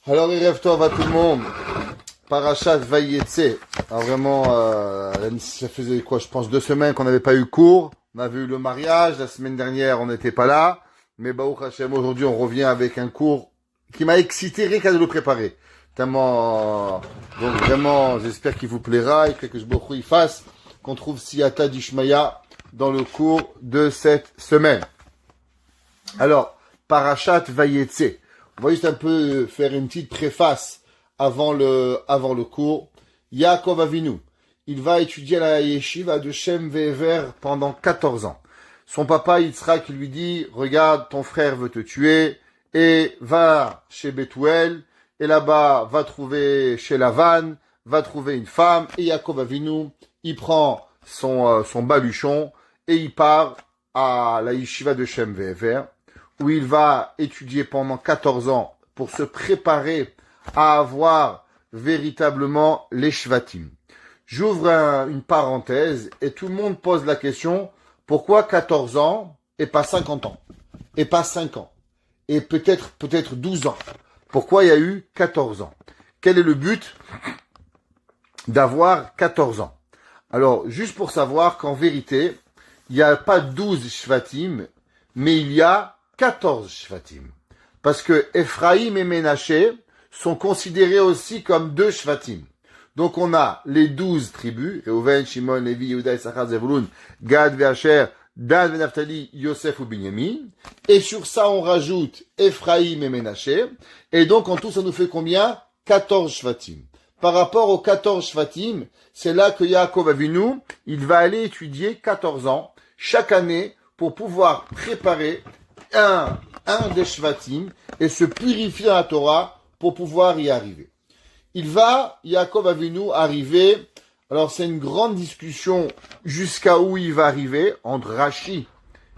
Alors, Erev Tov à tout le monde. Parashat Vayetse. Alors vraiment, ça faisait quoi, je pense 2 semaines qu'on n'avait pas eu cours. On avait eu le mariage, la semaine dernière on n'était pas là. Mais Baruch Hashem, aujourd'hui on revient avec un cours qui m'a excité rien qu'à de le préparer. Tellement, donc vraiment, j'espère qu'il vous plaira et que je Baruch Hu fasse qu'on trouve Siyata d'Ishmaya dans le cours de cette semaine. Alors, Parashat Vayetse. On va juste un peu faire une petite préface avant le cours. Yaakov Avinu, il va étudier à la yeshiva de Shem Ve'ever pendant 14 ans. Son papa Yitzhak lui dit, regarde, ton frère veut te tuer, et va chez Bethuel, et là-bas, va trouver chez Lavan, va trouver une femme, et Yaakov Avinu, il prend son baluchon, et il part à la yeshiva de Shem Ve'ever, où il va étudier pendant 14 ans pour se préparer à avoir véritablement les Shvatim. J'ouvre une parenthèse et tout le monde pose la question, pourquoi 14 ans et pas 50 ans et pas 5 ans et peut-être 12 ans? Pourquoi il y a eu 14 ans? Quel est le but d'avoir 14 ans? Alors, juste pour savoir qu'en vérité, il n'y a pas 12 Shvatim, mais il y a 14 Shvatim. Parce que Ephraim et Ménaché sont considérés aussi comme 2 Shvatim. Donc on a les 12 tribus, Reuven, Shimon, Lévi, Yehuda, Issachar, Zevulun, Gad, Asher, Dan, Naphtali, Yosef ou Binyamin. Et sur ça on rajoute Ephraim et Ménaché. Et donc en tout ça nous fait combien? 14 Shvatim. Par rapport aux 14 Shvatim, c'est là que Yaakov Avinu, il va aller étudier 14 ans chaque année pour pouvoir préparer un des Shvatim et se purifier dans la Torah pour pouvoir y arriver. Il va, Yaakov Avinu, arriver, alors c'est une grande discussion jusqu'à où il va arriver, entre Rashi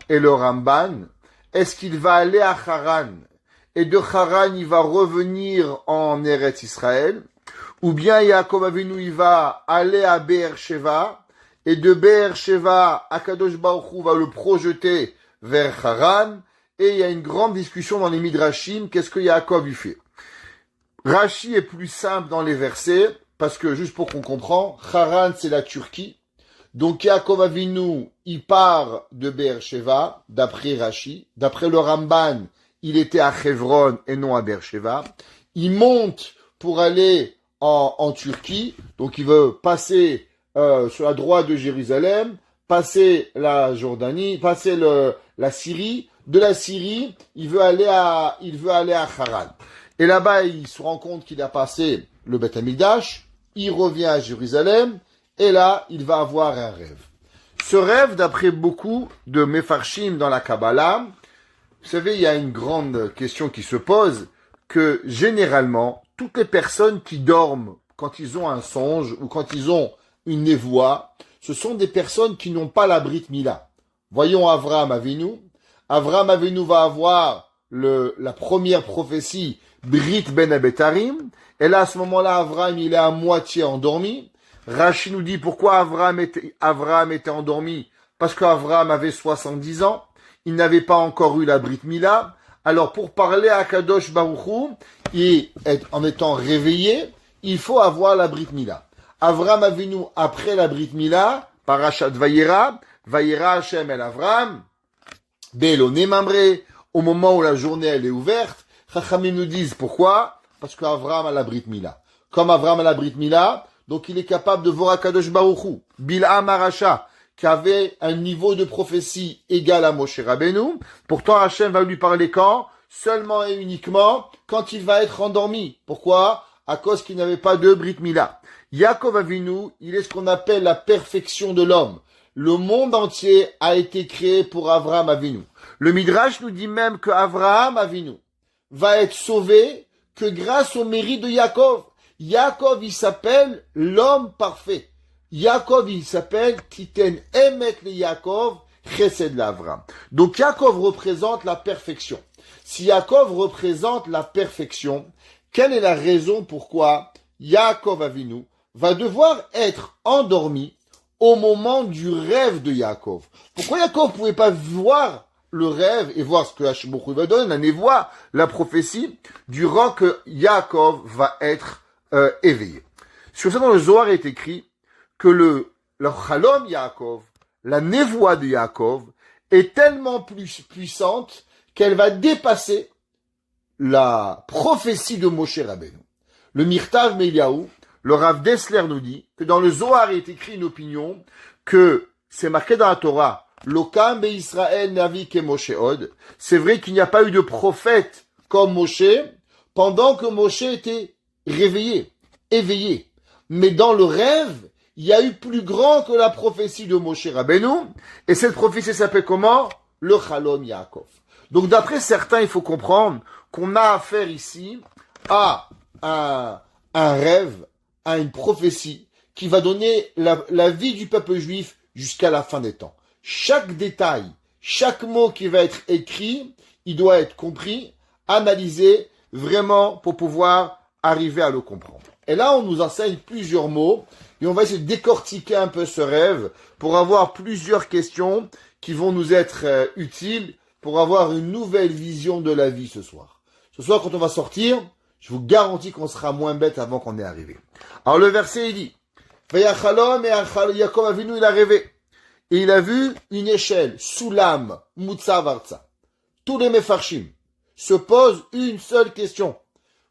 et le Ramban. Est-ce qu'il va aller à Haran, et de Haran il va revenir en Eretz Israël, ou bien Yaakov Avinu il va aller à Be'er Sheva, et de Be'er Sheva, Akadosh Baruch Hu va le projeter vers Haran, et il y a une grande discussion dans les Midrashim, qu'est-ce que Yaakov y fait? Rashi est plus simple dans les versets, parce que juste pour qu'on comprenne, Haran c'est la Turquie, donc Yaakov Avinu, il part de Be'er Sheva, d'après Rashi, d'après le Ramban, il était à Hebron et non à Be'er Sheva, il monte pour aller en Turquie, donc il veut passer sur la droite de Jérusalem, passer la Jordanie, passer la Syrie. De la Syrie, il veut aller à Haran. Et là-bas, il se rend compte qu'il a passé le Beth Amikdash, il revient à Jérusalem, et là, il va avoir un rêve. Ce rêve, d'après beaucoup de Mefarshim dans la Kabbalah, vous savez, il y a une grande question qui se pose, que généralement, toutes les personnes qui dorment quand ils ont un songe ou quand ils ont une névoie, ce sont des personnes qui n'ont pas la Brit Mila. Voyons Avraham Avinu. Avraham Avinu va avoir la première prophétie, Brit Ben Abetarim. Et là, à ce moment-là, Avraham, il est à moitié endormi. Rashi nous dit pourquoi Avraham était endormi. Parce qu'Avraham avait 70 ans. Il n'avait pas encore eu la Brit Mila. Alors, pour parler à Kadosh Baruch Hu, et en étant réveillé, il faut avoir la Brit Mila. Avraham Avinu, après la Brit Mila, Parashat Vayera Hashem el Avraham, Be'eloné Mamre, au moment où la journée elle est ouverte, Chachamim nous disent pourquoi? Parce qu'Avraham a la Brit Mila. Comme Avraham a la Brit Mila, donc il est capable de voir Akadosh Baruch Hu, Bil'am Arasha, qui avait un niveau de prophétie égal à Moshe Rabbeinu. Pourtant Hachem va lui parler quand? Seulement et uniquement quand il va être endormi. Pourquoi? À cause qu'il n'avait pas de Brit Mila. Yaakov Avinu, il est ce qu'on appelle la perfection de l'homme. Le monde entier a été créé pour Avraham Avinu. Le Midrash nous dit même que Avraham Avinu va être sauvé que grâce au mérite de Yaakov. Yaakov, il s'appelle l'homme parfait. Yaakov, il s'appelle Titen Emet le Yaakov, Chesed l'Avraham. Donc Yaakov représente la perfection. Si Yaakov représente la perfection, quelle est la raison pourquoi Yaakov Avinu va devoir être endormi au moment du rêve de Yaakov? Pourquoi Yaakov ne pouvait pas voir le rêve et voir ce que Hashemouchou va donner, la névoie, la prophétie, durant que Yaakov va être éveillé. Sur ça, dans le Zohar est écrit que le Chalom Yaakov, la névoie de Yaakov, est tellement plus puissante qu'elle va dépasser la prophétie de Moshe Rabbeinu. Le Mirtav Meliaou, le Rav Dessler nous dit que dans le Zohar est écrit une opinion que c'est marqué dans la Torah, Lokam be Israël navi ke Moshe od. C'est vrai qu'il n'y a pas eu de prophète comme Moshe pendant que Moshe était réveillé, éveillé. Mais dans le rêve, il y a eu plus grand que la prophétie de Moshe Rabbeinu. Et cette prophétie s'appelle comment? Le Chalom Yaakov. Donc d'après certains, il faut comprendre qu'on a affaire ici à un rêve, à une prophétie qui va donner la vie du peuple juif jusqu'à la fin des temps. Chaque détail, chaque mot qui va être écrit, il doit être compris, analysé, vraiment pour pouvoir arriver à le comprendre. Et là, on nous enseigne plusieurs mots et on va essayer de décortiquer un peu ce rêve pour avoir plusieurs questions qui vont nous être utiles pour avoir une nouvelle vision de la vie ce soir. Ce soir, quand on va sortir, je vous garantis qu'on sera moins bête avant qu'on ait arrivé. Alors le verset, il dit, Vayachalom et Yaakov Avinu, il a rêvé. Et il a vu une échelle, Soulam, Mutzav Arza. Tous les Mefarshim se posent une seule question.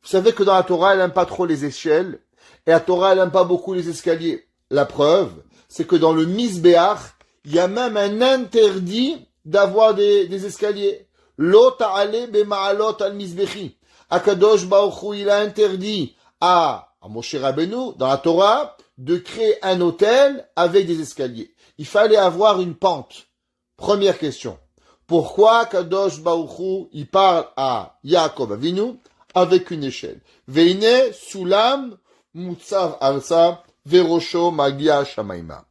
Vous savez que dans la Torah, elle n'aime pas trop les échelles, et la Torah, elle n'aime pas beaucoup les escaliers. La preuve, c'est que dans le Misbéach, il y a même un interdit d'avoir des escaliers. Lo ta'ale bema'alot al Misbechi. Akadosh Baruch Hu, il a interdit à Moshe Rabbeinu, dans la Torah, de créer un hôtel avec des escaliers. Il fallait avoir une pente. Première question. Pourquoi Kadosh Baruch Hu, il parle à Yaakov Avinu avec une échelle? Veine Sulam Mutzav Arsa Verosho Magia Shamaima.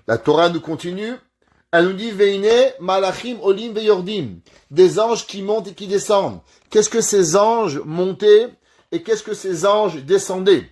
La Torah nous continue. Elle nous dit Veine Malachim Olim Veyordim. Des anges qui montent et qui descendent. Qu'est-ce que ces anges montaient et qu'est-ce que ces anges descendaient?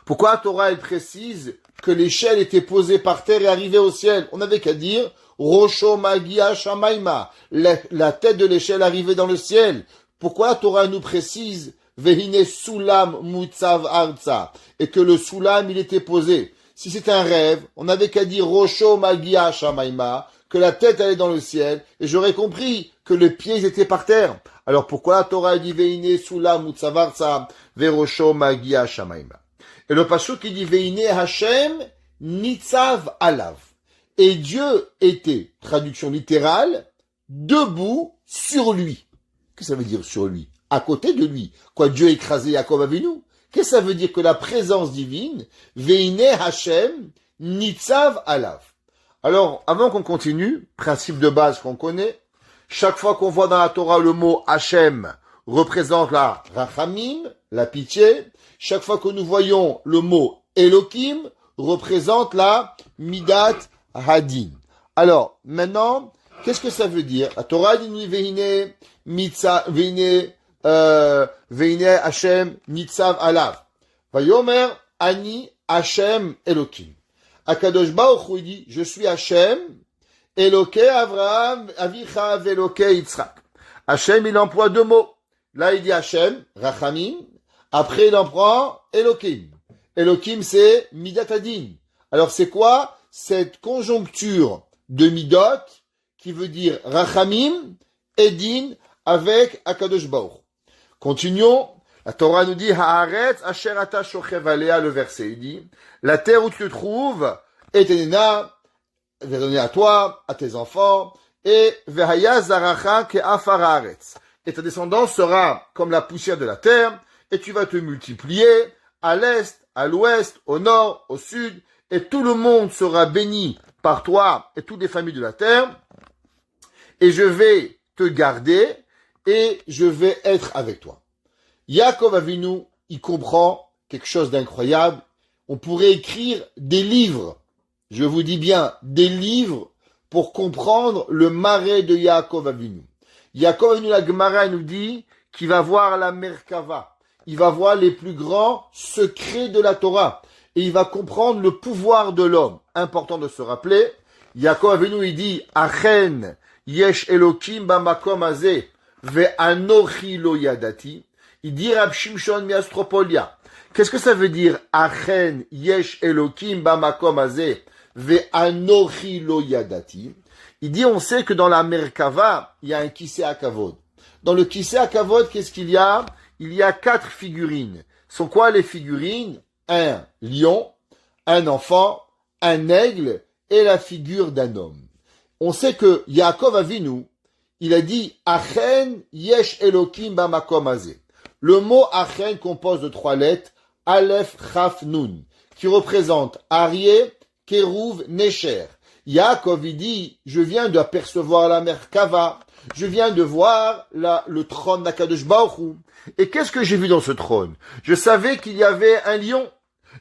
Pourquoi la Torah, elle précise que l'échelle était posée par terre et arrivait au ciel? On n'avait qu'à dire Rosho Magia Shamaima. La tête de l'échelle arrivait dans le ciel. Pourquoi la Torah nous précise Vehine Sulam Mutzav Arza et que le Sulam, il était posé? Si c'est un rêve, on n'avait qu'à dire Rosho Magia Shamaima, que la tête allait dans le ciel, et j'aurais compris que les pieds étaient par terre. Alors pourquoi la Torah dit Veine Sulam Mutzav Arza Verosho Magia Shamaima? Et le passage qui dit Veine Hashem Nitzav Alav. Et Dieu était, traduction littérale, debout sur lui. Qu'est-ce que ça veut dire sur lui? À côté de lui. Quoi, Dieu a écrasé Yaakov Avinu? Qu'est-ce que ça veut dire que la présence divine, Veine Hashem Nitzav Alav? Alors, avant qu'on continue, principe de base qu'on connaît, chaque fois qu'on voit dans la Torah le mot Hashem représente la Rachamim, la pitié. Chaque fois que nous voyons le mot Elohim, représente la Midat Hadin. Alors, maintenant, qu'est-ce que ça veut dire? La Torah dit Veine Hashem Nitzav Alav. Vayomer Ani Hashem Elohim. Akadosh Baruch Hu dit, je suis Hashem, Elokei Avraham, Avicha Velokei Yitzhak. Hashem, il emploie deux mots. Là, il dit Hashem, Rachamim. Après, il en prend Elohim. Elohim, c'est Midat Hadin. Alors, c'est quoi cette conjoncture de Midot qui veut dire Rachamim et Din avec Akadosh Baruch. Continuons. La Torah nous dit Haaretz asher ata shochev alea, le verset. Il dit la terre où tu te trouves est Enena, va donner à toi, à tes enfants, et Vehaya zaracha ke'afar haaretz. Et ta descendance sera comme la poussière de la terre, et tu vas te multiplier à l'est, à l'ouest, au nord, au sud, et tout le monde sera béni par toi et toutes les familles de la terre, et je vais te garder, et je vais être avec toi. Yaakov Avinu, il comprend quelque chose d'incroyable. On pourrait écrire des livres, je vous dis bien, des livres pour comprendre le marais de Yaakov Avinu. Yaakov Avinu, la Gemara nous dit qu'il va voir la Merkava. Il va voir les plus grands secrets de la Torah. Et il va comprendre le pouvoir de l'homme. Important de se rappeler. Yaakov Avinu, il dit, Achen, yesh Elokim bamakom hazeh, ve'anochi lo yadati. Il dit Rab Shimshon miastropolia. Qu'est-ce que ça veut dire? Achen yesh Elokim bamakom hazeh, ve'anochi lo yadati. Il dit, on sait que dans la Merkava, il y a un Kisei HaKavod. Dans le Kisei HaKavod, qu'est-ce qu'il y a? Il y a 4 figurines. Sont quoi les figurines? Un lion, un enfant, un aigle et la figure d'un homme. On sait que Yaakov Avinu, il a dit Achen yesh Elokim bamakom hazeh. Le mot Achen compose de 3 lettres, Aleph, Chaf, Nun, qui représente Aryeh, Kérouv, Necher. Yaakov, il dit, je viens d'apercevoir la Merkava, je viens de voir le trône d'Akadosh Baruch Hu. Et qu'est-ce que j'ai vu dans ce trône? Je savais qu'il y avait un lion,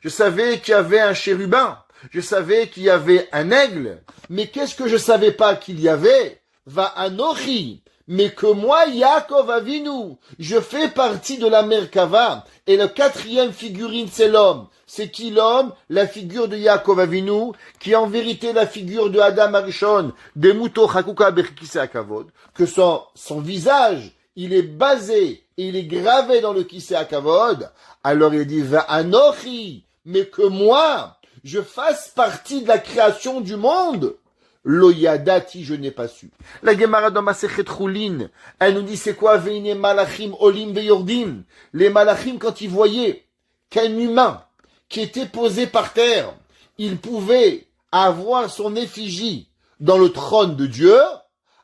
je savais qu'il y avait un chérubin, je savais qu'il y avait un aigle, mais qu'est-ce que je savais pas qu'il y avait? Va anochi, mais que moi, Yaakov Avinu, je fais partie de la Merkava, et le 4e figurine, c'est l'homme. C'est qui l'homme? La figure de Yaakov Avinu, qui est en vérité la figure de Adam Arishon, de Muto Chakuka Berkise Akavod, que son visage, il est basé, et il est gravé dans le Kisei HaKavod. Alors il dit, va anochi, mais que moi, je fasse partie de la création du monde. Lo yadati, je n'ai pas su. La Gemara dans Masechet Choulin, elle nous dit c'est quoi? Veine malachim olim veyordim. Les malachim, quand ils voyaient qu'un humain qui était posé par terre, il pouvait avoir son effigie dans le trône de Dieu,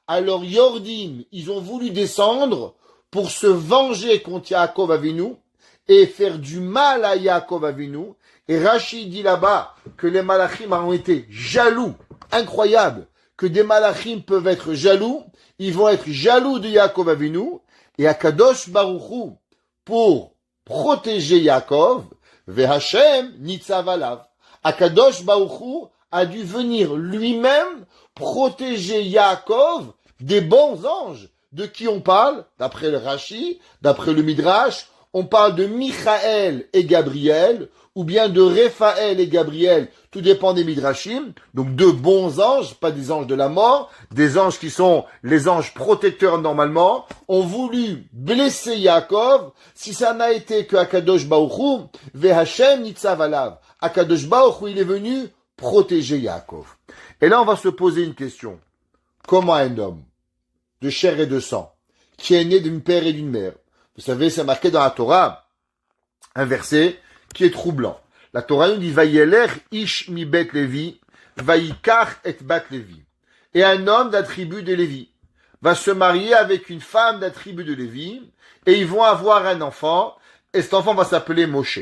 alors yordim, ils ont voulu descendre pour se venger contre Yaakov Avinu et faire du mal à Yaakov Avinu. Et Rachid dit là-bas que les malachim ont été jaloux. Incroyable que des malachim peuvent être jaloux. Ils vont être jaloux de Yaakov Avinu. Et Akadosh Baruch Hu, pour protéger Yaakov, Vehashem nitzav alav. Akadosh Baruch Hu a dû venir lui-même protéger Yaakov des bons anges. De qui on parle? D'après le Rashi, d'après le Midrash, on parle de Michaël et Gabriel, ou bien de Raphaël et Gabriel, tout dépend des Midrashim, donc 2 bons anges, pas des anges de la mort, des anges qui sont les anges protecteurs normalement, ont voulu blesser Yaakov, si ça n'a été que Akadosh Baruch Hu, Vehashem nitzav alav. Akadosh Baruch Hu, il est venu protéger Yaakov. Et là, on va se poser une question. Comment un homme de chair et de sang, qui est né d'une père et d'une mère, vous savez, c'est marqué dans la Torah, un verset qui est troublant. La Torah nous dit, Vayeler ish mi bet Levi, vayikach et bat Levi. Et un homme de la tribu de Lévi va se marier avec une femme de la tribu de Lévi, et ils vont avoir un enfant, et cet enfant va s'appeler Moshe.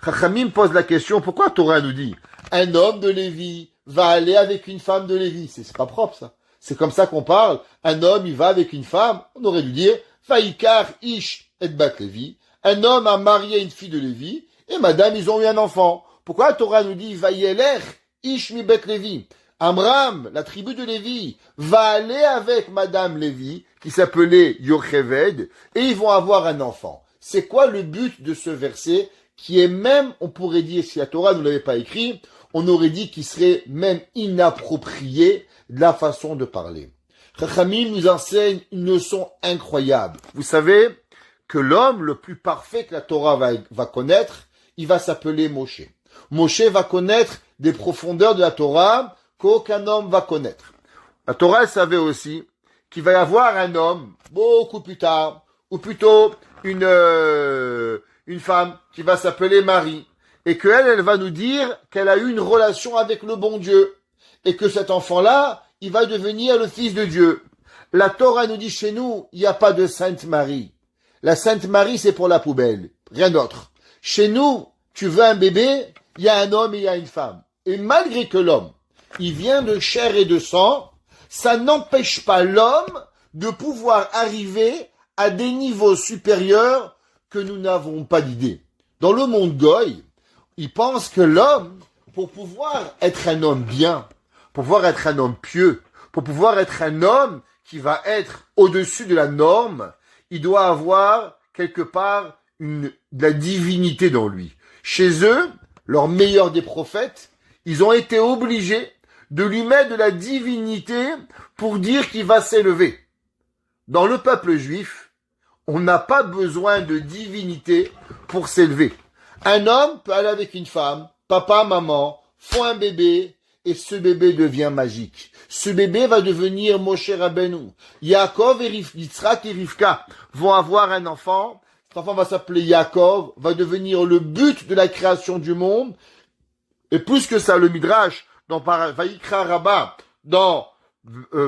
Chachamim pose la question, pourquoi la Torah nous dit, un homme de Lévi va aller avec une femme de Lévi? C'est pas propre, ça. C'est comme ça qu'on parle. Un homme, il va avec une femme. On aurait dû dire, Vayikach ish et bat Levi. Un homme a marié une fille de Lévi, et madame, ils ont eu un enfant. Pourquoi la Torah nous dit, Vayeler ish mi bet Levi? Amram, la tribu de Lévi, va aller avec madame Lévi, qui s'appelait Yocheved, et ils vont avoir un enfant. C'est quoi le but de ce verset, qui est même, on pourrait dire, si la Torah ne l'avait pas écrit, on aurait dit qu'il serait même inapproprié de la façon de parler. Chachamim nous enseigne une leçon incroyable. Vous savez que l'homme le plus parfait que la Torah va connaître, il va s'appeler Moshe. Moshe va connaître des profondeurs de la Torah qu'aucun homme va connaître. La Torah savait aussi qu'il va y avoir un homme beaucoup plus tard, ou plutôt une femme qui va s'appeler Marie, et qu'elle, elle va nous dire qu'elle a eu une relation avec le bon Dieu, et que cet enfant-là, il va devenir le fils de Dieu. La Torah nous dit chez nous, il n'y a pas de Sainte Marie. La Sainte Marie, c'est pour la poubelle, rien d'autre. Chez nous, tu veux un bébé, il y a un homme et il y a une femme. Et malgré que l'homme, il vient de chair et de sang, ça n'empêche pas l'homme de pouvoir arriver à des niveaux supérieurs que nous n'avons pas d'idée. Dans le monde goy, ils pensent que l'homme, pour pouvoir être un homme bien, pour pouvoir être un homme pieux, pour pouvoir être un homme qui va être au-dessus de la norme, il doit avoir quelque part de la divinité dans lui. Chez eux, leur meilleur des prophètes, ils ont été obligés de lui mettre de la divinité pour dire qu'il va s'élever. Dans le peuple juif, on n'a pas besoin de divinité pour s'élever. Un homme peut aller avec une femme, papa, maman, font un bébé, et ce bébé devient magique. Ce bébé va devenir Moshe Rabbeinu. Yaakov et Yitzhak et Rivka vont avoir un enfant. Cet enfant va s'appeler Yaakov, va devenir le but de la création du monde. Et plus que ça, le Midrash, dans Vayikra Rabbah, dans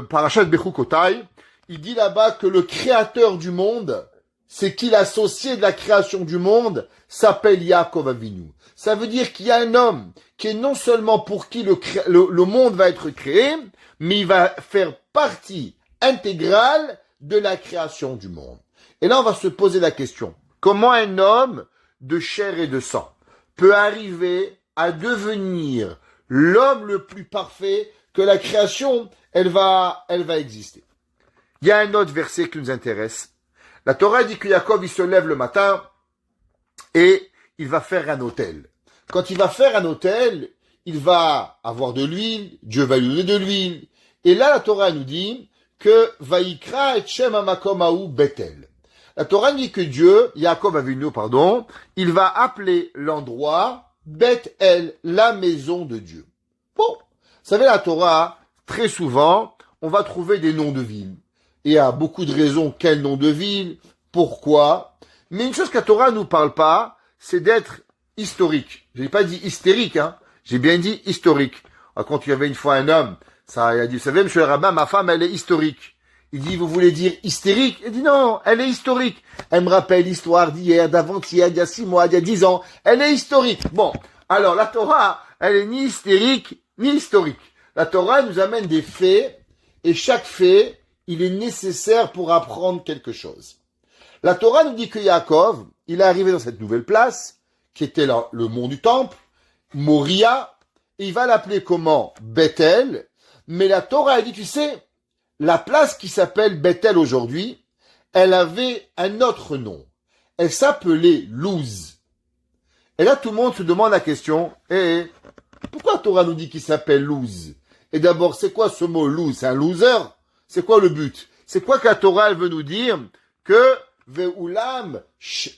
Parashat Bechukotai, il dit là-bas que le créateur du monde, c'est qu'il associé de la création du monde, s'appelle Yaakov Avinu. Ça veut dire qu'il y a un homme qui est non seulement pour qui le monde va être créé, mais il va faire partie intégrale de la création du monde. Et là, on va se poser la question. Comment un homme de chair et de sang peut arriver à devenir l'homme le plus parfait que la création, elle va exister? Il y a un autre verset qui nous intéresse. La Torah dit que Yaakov, il se lève le matin et il va faire un autel. Quand il va faire un autel, il va avoir de l'huile, Dieu va lui donner de l'huile. Et là, la Torah nous dit que Vayikra et Shem Hamakom Hahu Bethel. La Torah dit que Dieu, Yaakov Avinu, il va appeler l'endroit Bethel, la maison de Dieu. Bon, vous savez, la Torah, très souvent, on va trouver des noms de villes. Et il y a beaucoup de raisons quel nom de ville, pourquoi. Mais une chose que la Torah nous parle pas, c'est d'être historique. Je n'ai pas dit hystérique, hein. J'ai bien dit historique. Quand il y avait une fois un homme, il a dit, vous savez, monsieur le rabbin, ma femme, elle est historique. Il dit, vous voulez dire hystérique? Il dit, non, elle est historique. Elle me rappelle l'histoire d'hier, d'avant-hier, d'il y a 6 mois, d'il y a 10 ans. Elle est historique. Bon. Alors, la Torah, elle est ni hystérique, ni historique. La Torah nous amène des faits, et chaque fait, il est nécessaire pour apprendre quelque chose. La Torah nous dit que Yaakov, il est arrivé dans cette nouvelle place, qui était le mont du temple, Moria, et il va l'appeler comment? Bethel. Mais la Torah a dit, tu sais, la place qui s'appelle Bethel aujourd'hui, elle avait un autre nom. Elle s'appelait Luz. Et là, tout le monde se demande la question, pourquoi la Torah nous dit qu'il s'appelle Luz? Et d'abord, c'est quoi ce mot Luz? C'est un loser? C'est quoi le but? C'est quoi que la Torah elle veut nous dire? Que Ve'ulam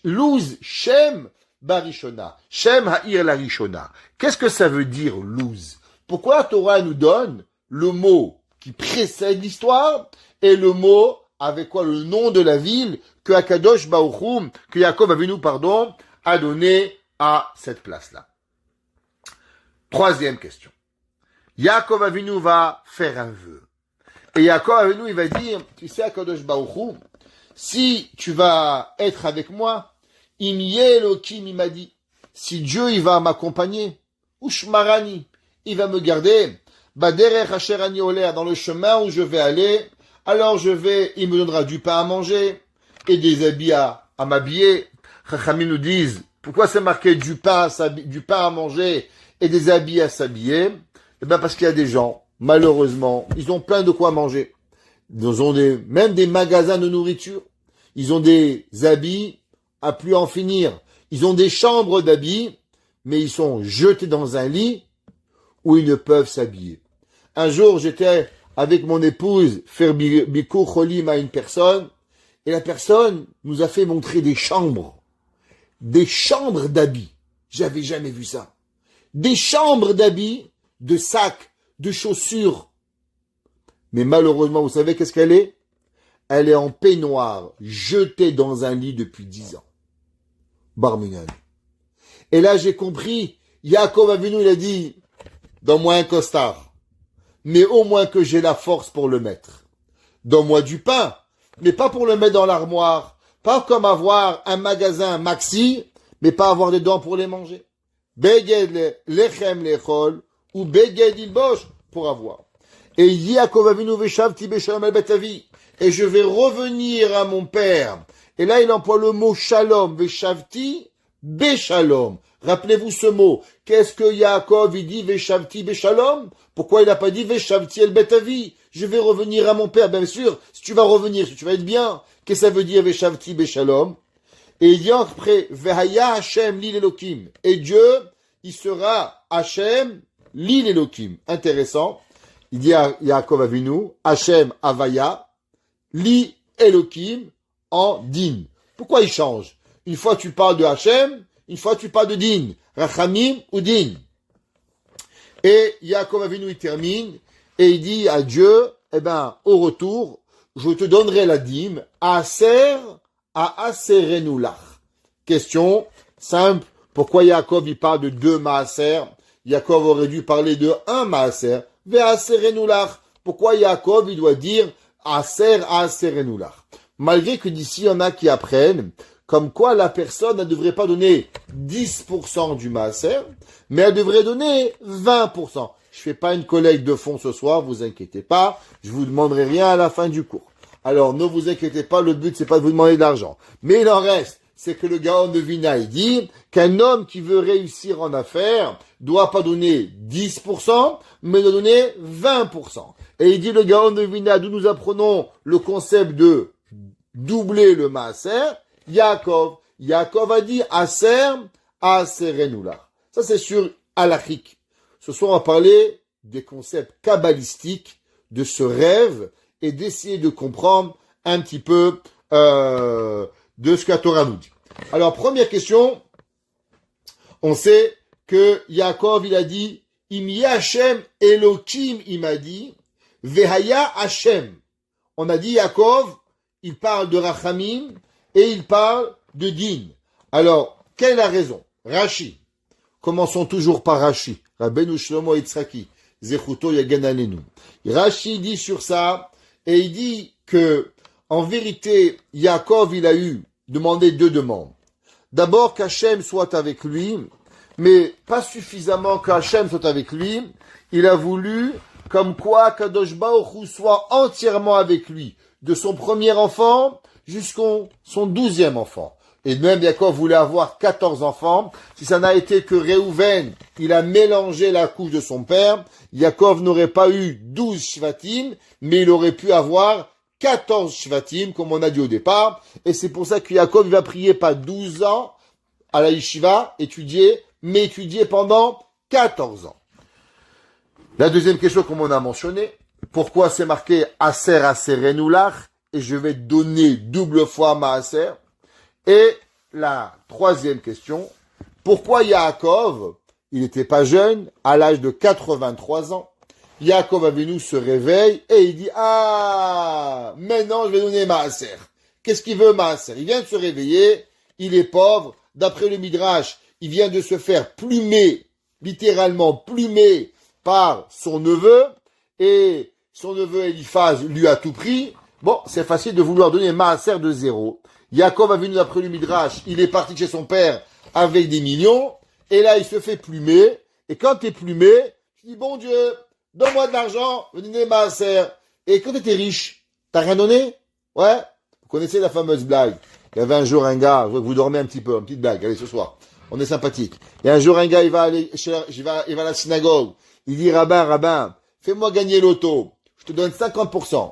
Luz Shem Barishona. Shem Ha'ir Larishona. Qu'est-ce que ça veut dire Luz? Pourquoi la Torah nous donne le mot qui précède l'histoire et le mot avec quoi le nom de la ville que Akadosh Baruch Hu, que Yaakov Avinu, a donné à cette place-là? Troisième question. Yaakov Avinu va faire un vœu. Et Yaakov Avinu, il va dire, tu sais, Akadosh Baruch Hu, si tu vas être avec moi, Im Yelokim, il m'a dit, si Dieu, il va m'accompagner, Ushmarani, il va me garder, Baderech Asher Ani Oler, dans le chemin où je vais aller, alors il me donnera du pain à manger, et des habits à m'habiller. Chachamim nous disent, pourquoi c'est marqué du pain à manger et des habits à s'habiller? Eh bien, parce qu'il y a des gens, malheureusement, ils ont plein de quoi manger. Ils ont même des magasins de nourriture. Ils ont des habits à plus en finir. Ils ont des chambres d'habits, mais ils sont jetés dans un lit où ils ne peuvent s'habiller. Un jour, j'étais avec mon épouse faire bikur cholim à une personne, et la personne nous a fait montrer des chambres d'habits. J'avais jamais vu ça. Des chambres d'habits, de sacs, de chaussures. Mais malheureusement, vous savez qu'est-ce qu'elle est? Elle est en peignoir, jetée dans un lit depuis 10 ans. Barminan. Et là, j'ai compris, Yaakov Avinu, il a dit, donne-moi un costard, mais au moins que j'ai la force pour le mettre. Donne-moi du pain, mais pas pour le mettre dans l'armoire, pas comme avoir un magasin maxi, mais pas avoir des dents pour les manger. Beged lechem lechol, ou beged ilbosh, pour avoir. Et Yaakov Avinu veshavti beshalom el bet avi. Et je vais revenir à mon père. Et là, il emploie le mot shalom, veshavti beshalom. Rappelez-vous ce mot. Qu'est-ce que Yaakov, il dit veshavti beshalom? Pourquoi il n'a pas dit veshavti el bet avi? Je vais revenir à mon père. Bien sûr, si tu vas revenir, si tu vas être bien, qu'est-ce que ça veut dire veshavti beshalom? Et il dit après, vehaya Hashem l'il Elokim. Et Dieu, il sera Hashem l'il Elokim. Intéressant. Il dit à Yaakov Avinu, Hachem Havaya, Li Elohim en Din. Pourquoi il change? Une fois tu parles de Hachem, une fois tu parles de Din. Rachamim ou Din. Et Yaakov Avinu il termine et il dit à Dieu, au retour, je te donnerai la dîme à Aserenulach. Question simple, pourquoi Yaakov il parle de 2 maaser? Yaakov aurait dû parler de 1 maaser. Ve'aserenulach. Pourquoi Yaakov il doit dire Aserenulach? Malgré que d'ici il y en a qui apprennent comme quoi la personne ne devrait pas donner 10% du maaser, mais elle devrait donner 20%. Je fais pas une collecte de fonds ce soir, vous inquiétez pas, je vous demanderai rien à la fin du cours. Alors ne vous inquiétez pas, le but c'est pas de vous demander de l'argent. Mais il en reste, c'est que le Gaon de Vina il dit qu'un homme qui veut réussir en affaires doit pas donner 10%, mais doit donner 20%. Et il dit le Gaon de Vina, d'où nous apprenons le concept de doubler le maaser, Yaakov a dit Aserenulach. Ça c'est sur halakhique. Ce soir on va parler des concepts kabbalistiques de ce rêve et d'essayer de comprendre un petit peu de ce que la Torah nous dit. Alors première question, on sait que Yaakov il a dit Im Hashem Elohim il m'a dit Vehaya Hashem. On a dit Yaakov, il parle de Rachamim et il parle de Din. Alors, quelle est la raison? Rashi. Commençons toujours par Rashi. Rabbeinu Shlomo Yitzhaki. Zechuto Yagen Alenu. Rashi dit sur ça, et il dit que, en vérité, Yaakov, il a demandé 2 demandes. D'abord, qu'Hachem soit avec lui, mais pas suffisamment qu'Hachem soit avec lui. Il a voulu, comme quoi, Kadosh Baruch Hu soit entièrement avec lui. De son premier enfant, jusqu'au son 12e enfant. Et même Yaakov voulait avoir 14 enfants. Si ça n'a été que Réhouven, il a mélangé la couche de son père, Yaakov n'aurait pas eu 12 shvatim, mais il aurait pu avoir 14 shvatim, comme on a dit au départ. Et c'est pour ça que Yaakov va prier pas 12 ans à la yeshiva, mais étudier pendant 14 ans. La deuxième question, comme on a mentionné, pourquoi c'est marqué Aserenulach? Et je vais donner double fois maaser. Et la troisième question, pourquoi Yaakov, il n'était pas jeune, à l'âge de 83 ans, Yaakov Avinu se réveille et il dit, maintenant je vais donner maaser. Qu'est-ce qu'il veut maaser? Il vient de se réveiller, il est pauvre, d'après le Midrash, il vient de se faire plumer, littéralement plumer par son neveu, et son neveu Eliphaz lui a tout pris. Bon, c'est facile de vouloir donner maaser de 0. Yaakov a venu d'après le Midrash, il est parti chez son père avec des millions, et là il se fait plumer, et quand t'es plumé, tu dis, bon Dieu, donne-moi de l'argent, je vais donner maaser. Et quand t'étais riche, t'as rien donné? Ouais? Vous connaissez la fameuse blague. Il y avait un jour un gars, je vois que vous dormez un petit peu, une petite blague, allez ce soir, on est sympathique. Il y a un jour un gars, il va à la synagogue, il dit, rabbin, fais-moi gagner l'auto, je te donne 50%.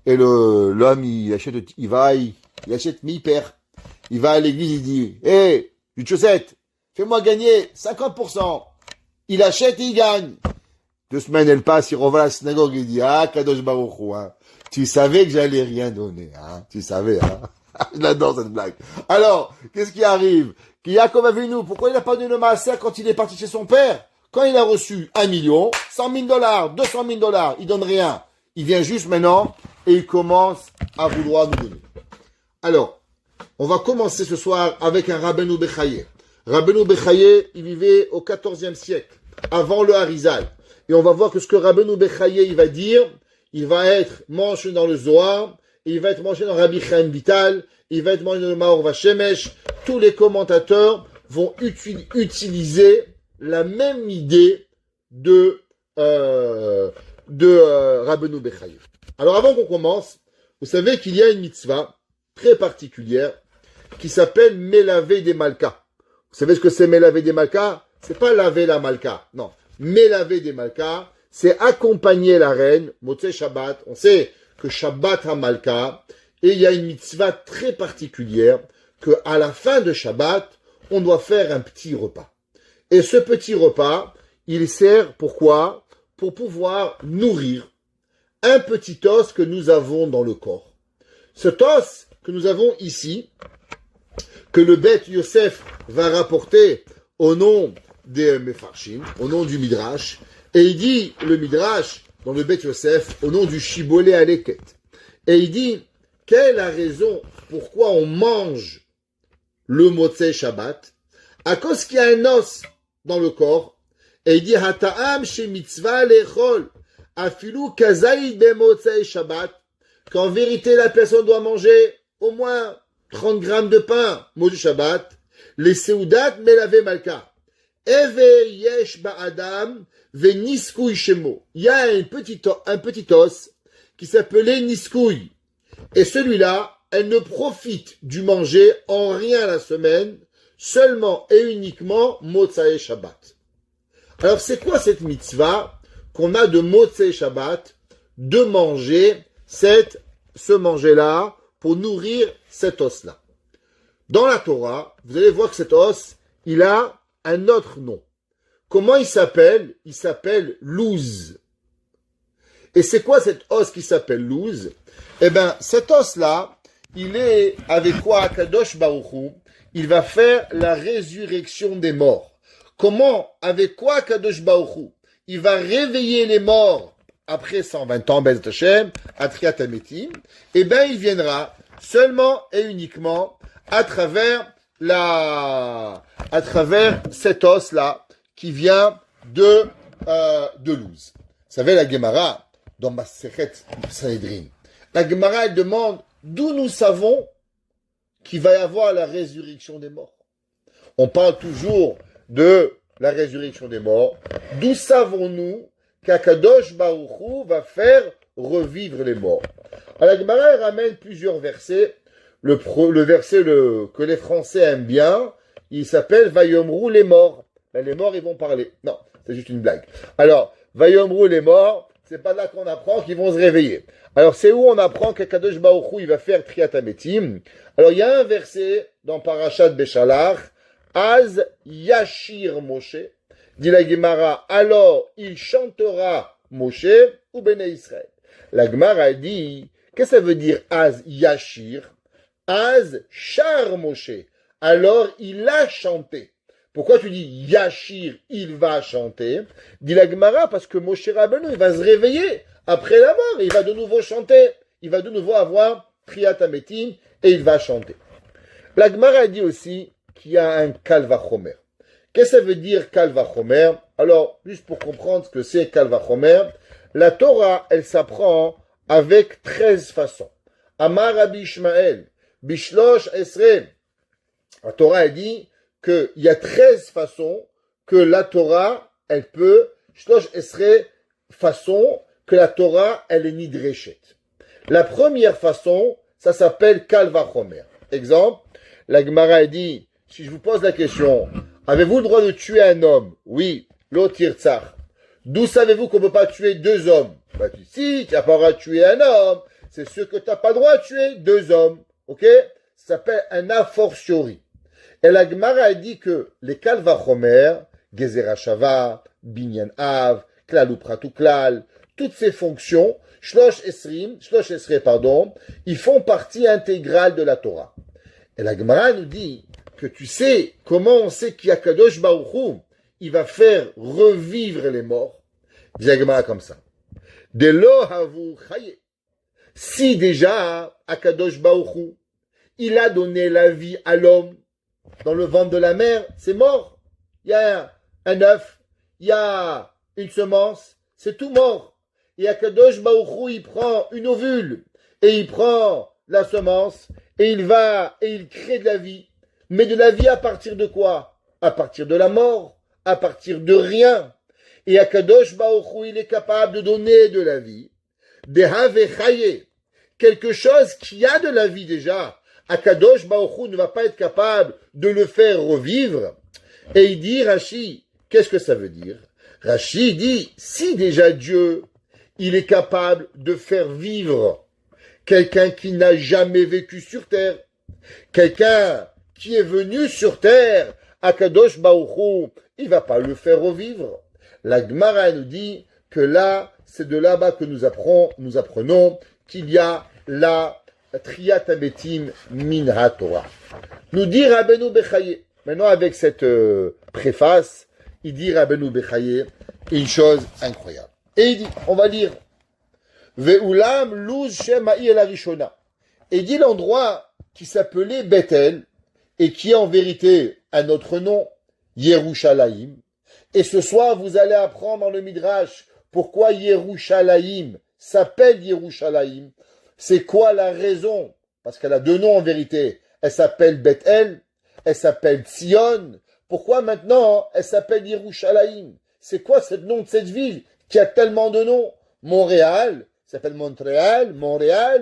Et l'homme, il achète mais il perd. Il va à l'église, il dit, une chaussette, fais-moi gagner 50%. Il achète et il gagne. 2 semaines, elle passe, il revient à la synagogue, il dit, Kadosh Baruch Hu, tu savais que j'allais rien donner, tu savais, Je l'adore, cette blague. Alors, qu'est-ce qui arrive? Yaakov Avinu, pourquoi il n'a pas donné le maaser quand il est parti chez son père? Quand il a reçu 1 million, $100,000, $200,000, il donne rien. Il vient juste maintenant et il commence à vouloir nous donner. Alors, on va commencer ce soir avec un Rabbeinu Bechaye. Rabbeinu Bechaye, il vivait au XIVe siècle, avant le Harizal. Et on va voir que ce que Rabbeinu Bechaye, il va dire, il va être mentionné dans le Zohar, il va être mentionné dans Rabbi Chaim Vital, il va être mentionné dans le Maor Vashemesh. Tous les commentateurs vont utiliser la même idée de Rabbeinu Bechaye. Alors avant qu'on commence, vous savez qu'il y a une mitzvah très particulière qui s'appelle Mélavé des Malkas. Vous savez ce que c'est Mélavé des Malkas? C'est pas laver la Malka, non. Mélavé des Malkas, c'est accompagner la reine, Motzei Shabbat. On sait que Shabbat ha Malka, et il y a une mitzvah très particulière que à la fin de Shabbat, on doit faire un petit repas. Et ce petit repas, il sert pourquoi? pour pouvoir nourrir un petit os que nous avons dans le corps. Cet os que nous avons ici, que le Beth Yosef va rapporter au nom des Mefarshim, au nom du Midrash, et il dit, le Midrash, dans le Beth Yosef, au nom du Shibolé Aleket, et il dit, quelle est la raison pourquoi on mange le Motzei Shabbat? À cause qu'il y a un os dans le corps, et il dit, Hata'am she mitzvah lechol, afilu kazaïd be Motzei Shabbat, qu'en vérité la personne doit manger au moins 30 grammes de pain, mot du Shabbat, les seudat melave malka. Eve yesh ba'adam ve niskouy shemo. Il y a un petit os qui s'appelait niskouy. Et celui-là, elle ne profite du manger en rien la semaine, seulement et uniquement Motzei Shabbat. Alors c'est quoi cette mitzvah qu'on a de Motzei Shabbat, de manger ce manger-là pour nourrir cet os-là? Dans la Torah, vous allez voir que cet os, il a un autre nom. Comment il s'appelle? Il s'appelle Luz. Et c'est quoi cet os qui s'appelle Luz? Eh bien, cet os-là, il est avec quoi Kadosh Baruch Hu, il va faire la résurrection des morts. Comment? Avec quoi Kadosh Baruch Hu, il va réveiller les morts après 120 ans, Bezat Hashem, à Triat HaMetim. Eh bien, il viendra seulement et uniquement à travers cet os-là qui vient de Luz. Vous savez, la Gemara, dans Masechet Sanhedrin, la Gemara, elle demande d'où nous savons qu'il va y avoir la résurrection des morts. On parle toujours de la résurrection des morts. D'où savons-nous qu'Akadosh Baruch Hu va faire revivre les morts? Alors, la Gemara, elle ramène plusieurs versets. Le verset que les Français aiment bien, il s'appelle Vayomrou les morts. Ben, les morts, ils vont parler. Non, c'est juste une blague. Alors, Vayomrou les morts, c'est pas là qu'on apprend qu'ils vont se réveiller. Alors, c'est où on apprend qu'Akadosh Baruch Hu, il va faire Triat HaMetim. Alors, il y a un verset dans Parashat Beshalach, Az Yashir Moshe, dit la Gemara, alors il chantera Moshe ou Bnei Israël. La Gemara dit, qu'est-ce que ça veut dire Az Yashir? Az Shar Moshe, alors il a chanté. Pourquoi tu dis Yashir, il va chanter? Dit la Gemara, parce que Moshe Rabbeinu, il va se réveiller après la mort, et il va de nouveau chanter. Il va de nouveau avoir Triat HaMetim, et il va chanter. La Gemara dit aussi qu'il y a un Kal Vachomer. Qu'est-ce que ça veut dire Kal Vachomer? Alors, juste pour comprendre ce que c'est Kal Vachomer, la Torah, elle s'apprend avec 13 façons. Amar Rabbi Ishmael, Bishlosh Esre. La Torah, elle dit qu'il y a 13 façons que la Torah, elle peut, Shlosh Esre façons que la Torah, elle est nidreshet. La première façon, ça s'appelle Kal Vachomer. Exemple, la Gemara, elle dit, si je vous pose la question, avez-vous le droit de tuer un homme? Oui, l'autre tirtzach. D'où savez-vous qu'on ne peut pas tuer deux hommes? Bah, si, tu n'as pas le droit de tuer un homme, c'est sûr que tu n'as pas le droit de tuer deux hommes. Ok? Ça s'appelle un a fortiori. Et la Gemara a dit que les Kal Vachomer, Gezer HaShava, Binyan Av, Klal Upratu Klal, toutes ces fonctions, Shlosh Esre, ils font partie intégrale de la Torah. Et la Gemara nous dit que tu sais comment on sait qu'il y a Kadosh Baruch Hu, il va faire revivre les morts. Dit la Gemara comme ça. De lo havu chaye. Si déjà, Akadosh Baruch Hu, il a donné la vie à l'homme dans le ventre de la mère, c'est mort. Il y a un œuf, il y a une semence, c'est tout mort. Et Akadosh Baruch Hu, il prend une ovule, et il prend la semence, et il va, et il crée de la vie. Mais de la vie à partir de quoi? À partir de la mort, à partir de rien. Et Akadosh Baruch Hu, il est capable de donner de la vie. Quelque chose qui a de la vie déjà. Akadosh Baruch Hu ne va pas être capable de le faire revivre. Et il dit, Rashi, qu'est-ce que ça veut dire? Rashi dit, si déjà Dieu, il est capable de faire vivre quelqu'un qui n'a jamais vécu sur terre, quelqu'un qui est venu sur terre, Akadosh Baruch Hu, il va pas le faire revivre. La Gemara nous dit que là, c'est de là-bas que nous apprenons qu'il y a la Triyat Abetim min ha-Torah. Nous dit Rabbeinu Bechaye. Maintenant, avec cette préface, il dit Rabbeinu Bechaye une chose incroyable. Et il dit, on va lire, Ve'ulam luz shem ha'ir l'arishona. Et il dit l'endroit qui s'appelait Bethel, et qui est en vérité un autre nom, Yerushalayim. Et ce soir, vous allez apprendre dans le Midrash pourquoi Yerushalayim s'appelle Yerushalayim. C'est quoi la raison? Parce qu'elle a deux noms en vérité. Elle s'appelle Bethel, elle s'appelle Tzion. Pourquoi maintenant elle s'appelle Yerushalayim? C'est quoi ce nom de cette ville qui a tellement de noms? Montréal, ça s'appelle Montréal,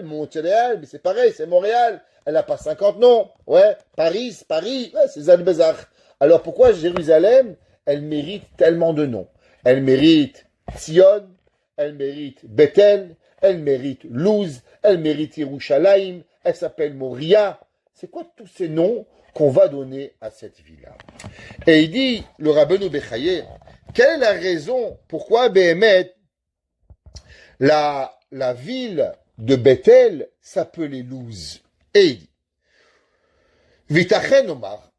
mais c'est pareil, c'est Montréal. Elle n'a pas 50 noms. Ouais, Paris, ouais, c'est Zalbezach. Alors pourquoi Jérusalem, elle mérite tellement de noms? Elle mérite Tzion, elle mérite Bethel, elle mérite Luz, elle mérite Yerushalayim, elle s'appelle Moria. C'est quoi tous ces noms qu'on va donner à cette ville-là? Et il dit, le Rabbeinu Bechaye, quelle est la raison pourquoi Béhémet, la ville de Bethel s'appelait Luz? Et il dit, Vitachen Omar,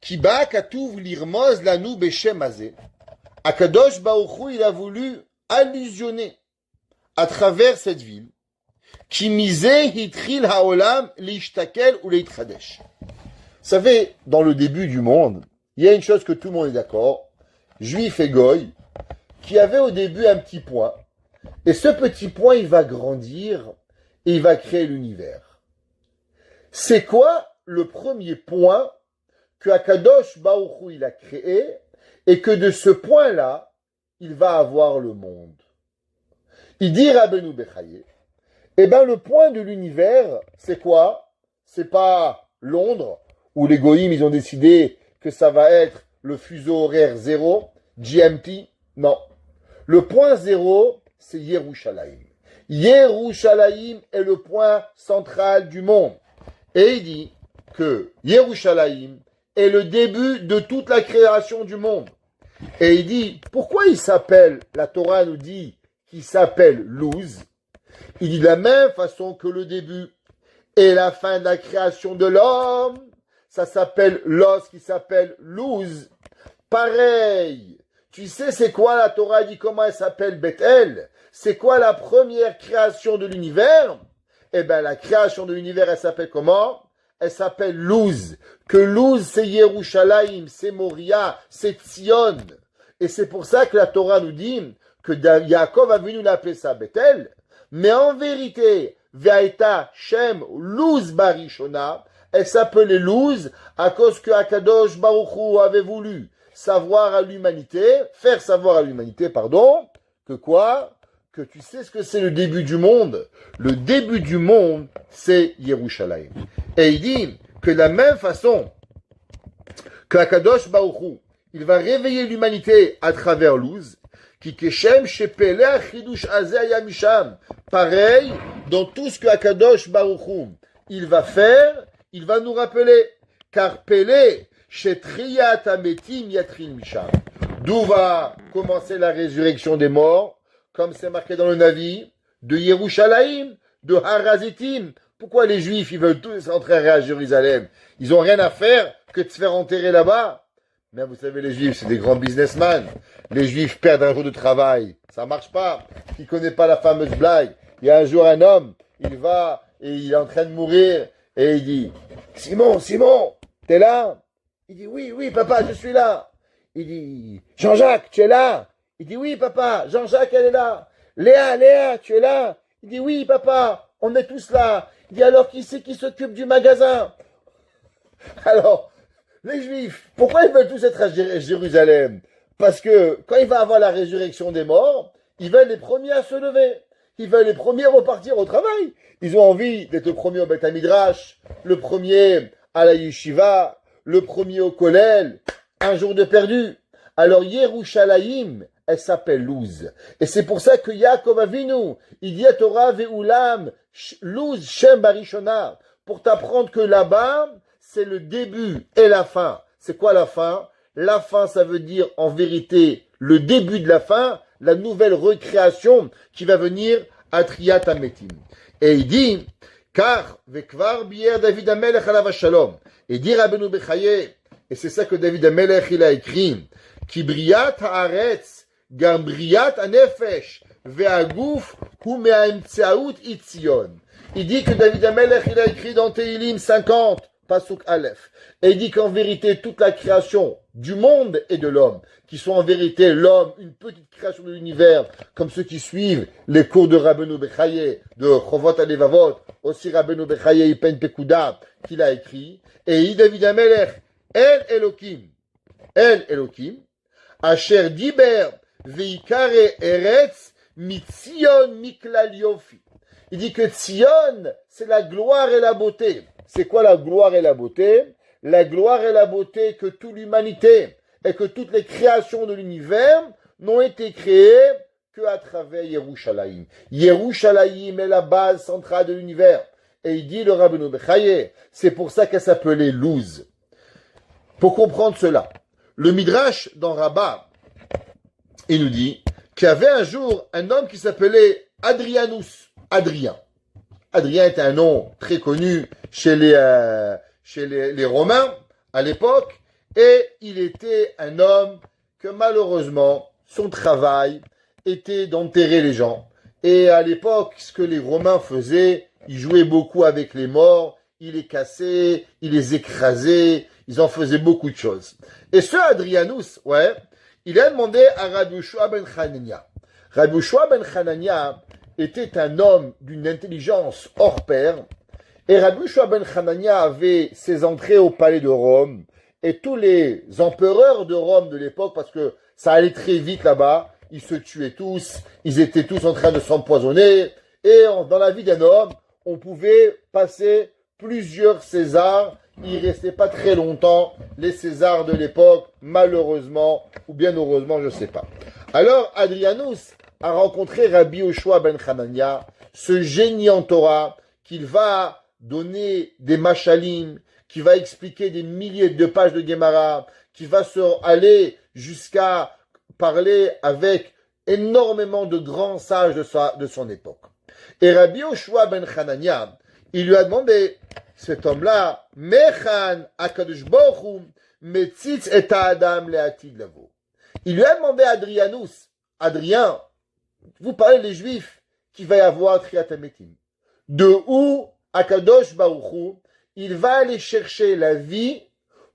ki ba katuv lirmoz lanu beshem hazeh. Akadosh Baruch Hu, il a voulu allusionner à travers cette ville, qui misait hitril haolam l'ishtakel ou l'itchadesh. Vous savez, dans le début du monde, il y a une chose que tout le monde est d'accord, juif et goy, qui avait au début un petit point, et ce petit point, il va grandir, et il va créer l'univers. C'est quoi le premier point que Akadosh Baruch Hu, il a créé, et que de ce point-là, il va avoir le monde? Il dit Rabbeinu Bechaye, eh ben le point de l'univers, c'est quoi? C'est pas Londres, où les goïms, ils ont décidé que ça va être le fuseau horaire 0, GMT. Non. Le point 0, c'est Yerushalayim. Yerushalayim est le point central du monde. Et il dit que Yerushalayim est le début de toute la création du monde. Et il dit, pourquoi il s'appelle, la Torah nous dit qu'il s'appelle Luz? Il dit de la même façon que le début et la fin de la création de l'homme, ça s'appelle l'os qui s'appelle Luz. Pareil. Tu sais c'est quoi la Torah dit comment elle s'appelle Bethel? C'est quoi la première création de l'univers? Eh bien la création de l'univers elle s'appelle comment? Elle s'appelle Luz. Que Luz c'est Yerushalayim, c'est Moria, c'est Tzion. Et c'est pour ça que la Torah nous dit que Yaakov a venu l'appeler ça Bethel. Mais en vérité, Ve'aita Shem Luz Barishona, elle s'appelait Luz à cause que Akadosh Baruch Hu avait voulu faire savoir à l'humanité, que quoi? Que tu sais ce que c'est le début du monde. Le début du monde, c'est Yerushalayim. Et il dit que de la même façon que Akadosh Baruch Hu, il va réveiller l'humanité à travers Luz, pareil, dans tout ce que Akadosh Baruch Hu, il va faire, il va nous rappeler, car Pelé, chez Triyat Ametim Yatrin Misham. D'où va commencer la résurrection des morts, comme c'est marqué dans le Navi, de Yerushalayim, de Harazitim. Pourquoi les Juifs, ils veulent tous entrer à Jérusalem? Ils ont rien à faire que de se faire enterrer là-bas. Mais vous savez, les Juifs, c'est des grands businessmen. Les Juifs perdent un jour de travail. Ça marche pas. Qui connaît pas la fameuse blague? Il y a un jour un homme, il va et il est en train de mourir et il dit, Simon, t'es là? Il dit, oui, papa, je suis là. Il dit, Jean-Jacques, tu es là? Il dit, oui, papa, Jean-Jacques, elle est là. Léa, tu es là? Il dit, oui, papa, on est tous là. Il dit, alors qui c'est qui s'occupe du magasin? Alors, les Juifs, pourquoi ils veulent tous être à Jérusalem? Parce que quand il va avoir la résurrection des morts, ils veulent les premiers à se lever. Ils veulent les premiers à repartir au travail. Ils ont envie d'être le premier au Beth Midrash, le premier à la Yeshiva, le premier au Kollel, un jour de perdu. Alors Yerushalayim, elle s'appelle Luz. Et c'est pour ça que Yaakov Avinu, il dit à Torah Ve'ulam, Luz Shem Barishona, pour t'apprendre que là-bas, c'est le début et la fin. C'est quoi la fin? La fin, ça veut dire en vérité le début de la fin. la nouvelle recréation qui va venir à Triyat Hametim. Et il dit, car, Vekvar bier David Amelech alav shalom. Et dit Rabbeinu Bechaye, et c'est ça que David Amelech il a écrit, Ki briat haaretz, gam briat hanefesh, ve'aguf, hu me'aimtsaout itzion. Il dit que David Amelech il a écrit dans Tehilim 50, Pasuk Aleph. Et il dit qu'en vérité, toute la création du monde et de l'homme, qui sont en vérité l'homme, une petite création de l'univers, comme ceux qui suivent les cours de Rabbeinu Bechaye, de Chovot Alevavot, aussi Rabbeinu Bechaye Ipen Pekuda, qu'il a écrit, et il dit David Amelech, El Elokim, Asher Diber, Veikare Eretz, Mitzion Miklal Yofi. Il dit que Tzion, c'est la gloire et la beauté. C'est quoi la gloire et la beauté? La gloire et la beauté que toute l'humanité et que toutes les créations de l'univers n'ont été créées qu'à travers Yerushalayim. Yerushalayim est la base centrale de l'univers. Et il dit le Rabbeinu Bechaye, c'est pour ça qu'elle s'appelait Luz. Pour comprendre cela, le Midrash dans Rabbah, il nous dit qu'il y avait un jour un homme qui s'appelait Adrianus. Adrien. Adrien était un nom très connu chez les Romains à l'époque, et il était un homme que malheureusement, son travail était d'enterrer les gens. Et à l'époque, ce que les Romains faisaient, ils jouaient beaucoup avec les morts, ils les cassaient, ils les écrasaient, ils en faisaient beaucoup de choses. Et ce Adrianus, il a demandé à Rabbi Yoshua ben Hanania. Rabbi Yoshua ben Hanania était un homme d'une intelligence hors pair, et Rabbi Yoshua ben Hanania avait ses entrées au palais de Rome, et tous les empereurs de Rome de l'époque, parce que ça allait très vite là-bas, ils se tuaient tous, ils étaient tous en train de s'empoisonner, et dans la vie d'un homme, on pouvait passer plusieurs Césars, il restait pas très longtemps, les Césars de l'époque, malheureusement, ou bien heureusement, je sais pas. Alors, Adrianus a rencontré Rabbi Yoshua ben Hanania, ce génie en Torah, qu'il va donner des machalim, qui va expliquer des milliers de pages de Gemara, qui va aller jusqu'à parler avec énormément de grands sages de son époque. Et Rabbi Yoshua ben Hanania, il lui a demandé, cet homme-là, Mechan akadosh baruch hu metzitz et ha'adam le'atid lavo. Il lui a demandé à Adrianus, Adrien, vous parlez les Juifs qu'il va y avoir Triyat Hametim. De où Akadosh Baruch Hu, il va aller chercher la vie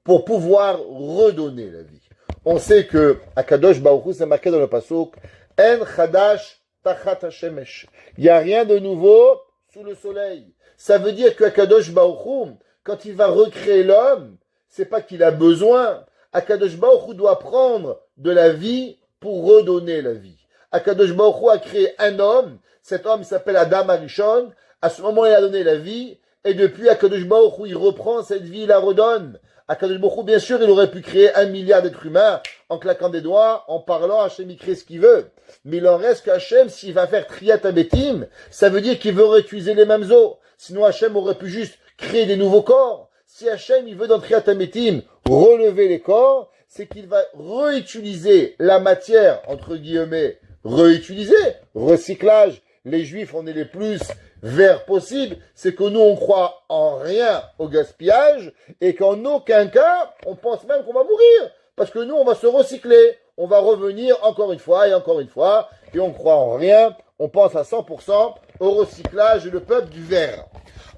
pour pouvoir redonner la vie. On sait que Akadosh Baruch Hu, c'est marqué dans le pasuk, En Chadash Tachat Hashemesh. Il n'y a rien de nouveau sous le soleil. Ça veut dire que Akadosh Baruch Hu, quand il va recréer l'homme, c'est pas qu'il a besoin. Akadosh Baruch Hu doit prendre de la vie pour redonner la vie. Akadosh Baruch Hu a créé un homme, cet homme s'appelle Adam Arishon, à ce moment il a donné la vie, et depuis Akadosh Baruch Hu il reprend cette vie, il la redonne. Akadosh Baruch Hu, bien sûr, il aurait pu créer 1 milliard d'êtres humains, en claquant des doigts, en parlant, Hachem il crée ce qu'il veut. Mais il en reste qu'Hachem, s'il va faire Triyat Hametim, ça veut dire qu'il veut réutiliser les mêmes os. Sinon Hachem aurait pu juste créer des nouveaux corps. Si Hachem il veut dans Triyat Hametim relever les corps, c'est qu'il va réutiliser la matière, entre guillemets, réutiliser, recyclage. Les Juifs, on est les plus verts possibles. C'est que nous, on croit en rien au gaspillage et qu'en aucun cas, on pense même qu'on va mourir. Parce que nous, on va se recycler. On va revenir encore une fois et encore une fois. Et on croit en rien. On pense à 100% au recyclage et le peuple du verre.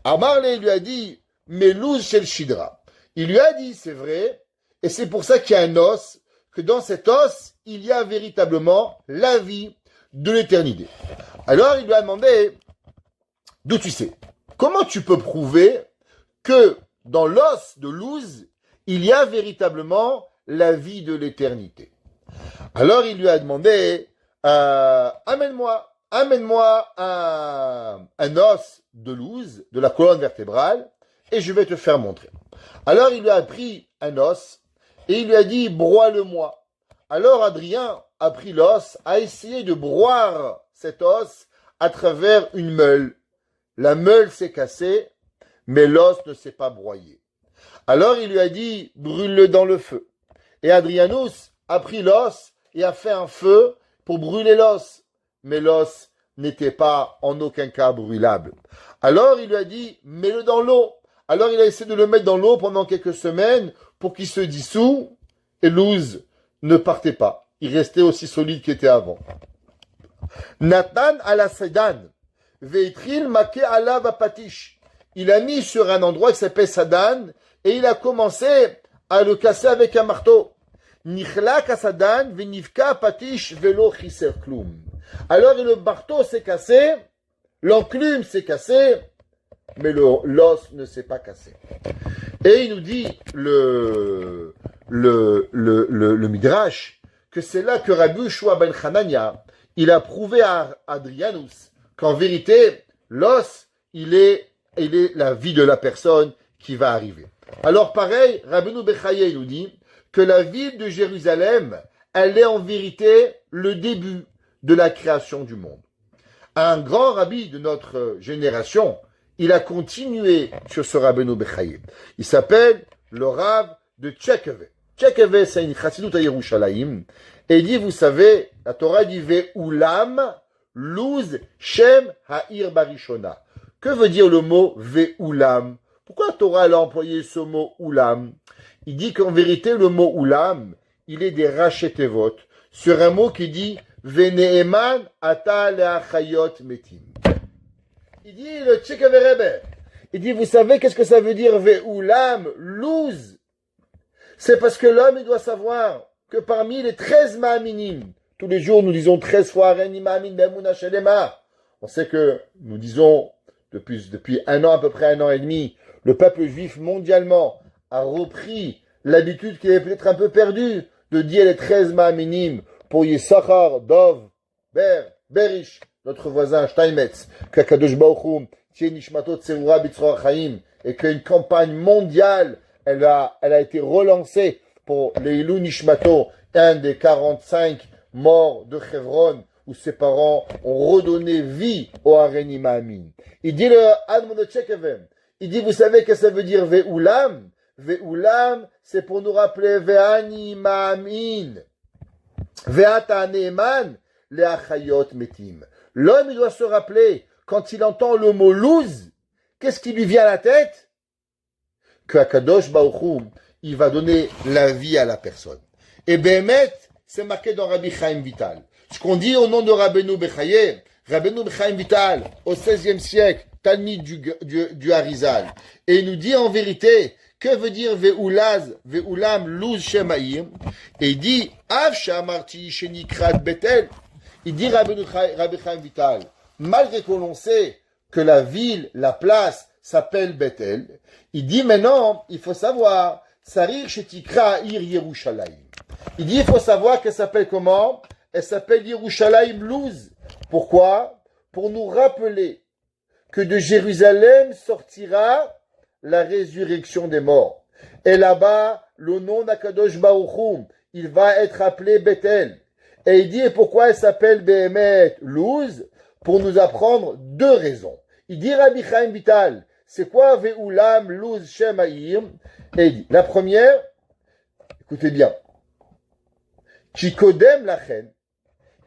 Marley lui a dit, mais Luz chez le Shidra. Il lui a dit, c'est vrai. Et c'est pour ça qu'il y a un os, que dans cet os, il y a véritablement la vie de l'éternité. Alors il lui a demandé, d'où tu sais? Comment tu peux prouver que dans l'os de Luz, il y a véritablement la vie de l'éternité? Alors il lui a demandé, amène-moi un os de Luz, de la colonne vertébrale, et je vais te faire montrer. Alors il lui a pris un os, et il lui a dit, broie-le-moi. Alors Adrien a pris l'os, a essayé de broire cet os à travers une meule. La meule s'est cassée, mais l'os ne s'est pas broyé. Alors il lui a dit, brûle-le dans le feu. Et Adrianus a pris l'os et a fait un feu pour brûler l'os. Mais l'os n'était pas en aucun cas brûlable. Alors il lui a dit, mets-le dans l'eau. Alors il a essayé de le mettre dans l'eau pendant quelques semaines pour qu'il se dissout, et l'ouz ne partait pas. Il restait aussi solide qu'il était avant. Nathan ala Sadan, veitril make ala vapatish. Il a mis sur un endroit qui s'appelle Sadan, et il a commencé à le casser avec un marteau. Nichlak Sadan, venivka patish velo chiser klum. Alors le marteau s'est cassé, l'enclume s'est cassé, mais l'os ne s'est pas cassé. Et il nous dit le Midrash que c'est là que Rabbi Yoshua ben Hanania, il a prouvé à Adrianus qu'en vérité l'os il est la vie de la personne qui va arriver. Alors pareil, Rabbeinu Bechaye nous dit que la ville de Jérusalem, elle est en vérité le début de la création du monde. Un grand rabbi de notre génération, il a continué sur ce Rabbeinu Bechaye. Il s'appelle le Rav de Tchekeve. Tchekeve, c'est une chassidut à Yerushalayim. Et il dit, vous savez, la Torah dit Ve'ulam, Luz, Shem, Ha'ir Barishona. Que veut dire le mot Ve'ulam? Pourquoi la Torah a employé ce mot Ulam? Il dit qu'en vérité, le mot Ulam, il est des rachetevot sur un mot qui dit Ve'ne'eman ata le'achayot metim. Il dit, le Tchekeve Rebbe, il dit, vous savez qu'est-ce que ça veut dire Ve'ulam, Luz? C'est parce que l'homme, il doit savoir que parmi les 13 ma'aminim, tous les jours nous disons 13 fois Reni ma'amin be'emuna shelema. On sait que nous disons depuis un an, à peu près un an et demi, le peuple juif mondialement a repris l'habitude qui est peut-être un peu perdue de dire les 13 ma'aminim pour Yissachar, Dov, Berish, notre voisin Steinmetz, qu'Akadosh Baruch Hu, Tien Nishmato Tserura Bitzroach Chaim, et qu'une campagne mondiale elle a été relancée pour Leilou Nishmato, un des 45 morts de Hebron, où ses parents ont redonné vie au Hareni Ma'amin. Il dit le Admon de Tchekevem, il dit, vous savez que ça veut dire Ve'ulam? Ve'ulam, c'est pour nous rappeler Ve'ani Ma'amin. Ve'ata Ne'eman, Le'achayot Metim. L'homme, il doit se rappeler, quand il entend le mot Luz, qu'est-ce qui lui vient à la tête? Que Akadosh Baruch Hu, il va donner la vie à la personne. Et Béhémet, c'est marqué dans Rabbi Chaim Vital. Ce qu'on dit au nom de Rabbeinu Bechaye, Rabbeinu Chaim Vital, au XVIe siècle, Talmid du Harizal. Et il nous dit en vérité, que veut dire Ve'ulam Luz Shemaim? Et il dit, Av Shamarti Shenikrat Betel. Il dit Rabbi Chaim Vital, malgré que l'on sait que la ville, la place, s'appelle Bethel, il dit maintenant, il faut savoir, Sarir Shetikra Ir Yerushalayim. Il dit, il faut savoir qu'elle s'appelle comment? Elle s'appelle Yerushalayim Luz. Pourquoi? Pour nous rappeler que de Jérusalem sortira la résurrection des morts. Et là-bas, le nom d'Akadosh Baruch Hu, il va être appelé Bethel. Et il dit, et pourquoi elle s'appelle Béhémet Luz? Pour nous apprendre deux raisons. Il dit Rabbi Chaim Vital, c'est quoi Ve'ulam Luz Shemaim? Et il dit, la première, écoutez bien, Chikodem Lachen,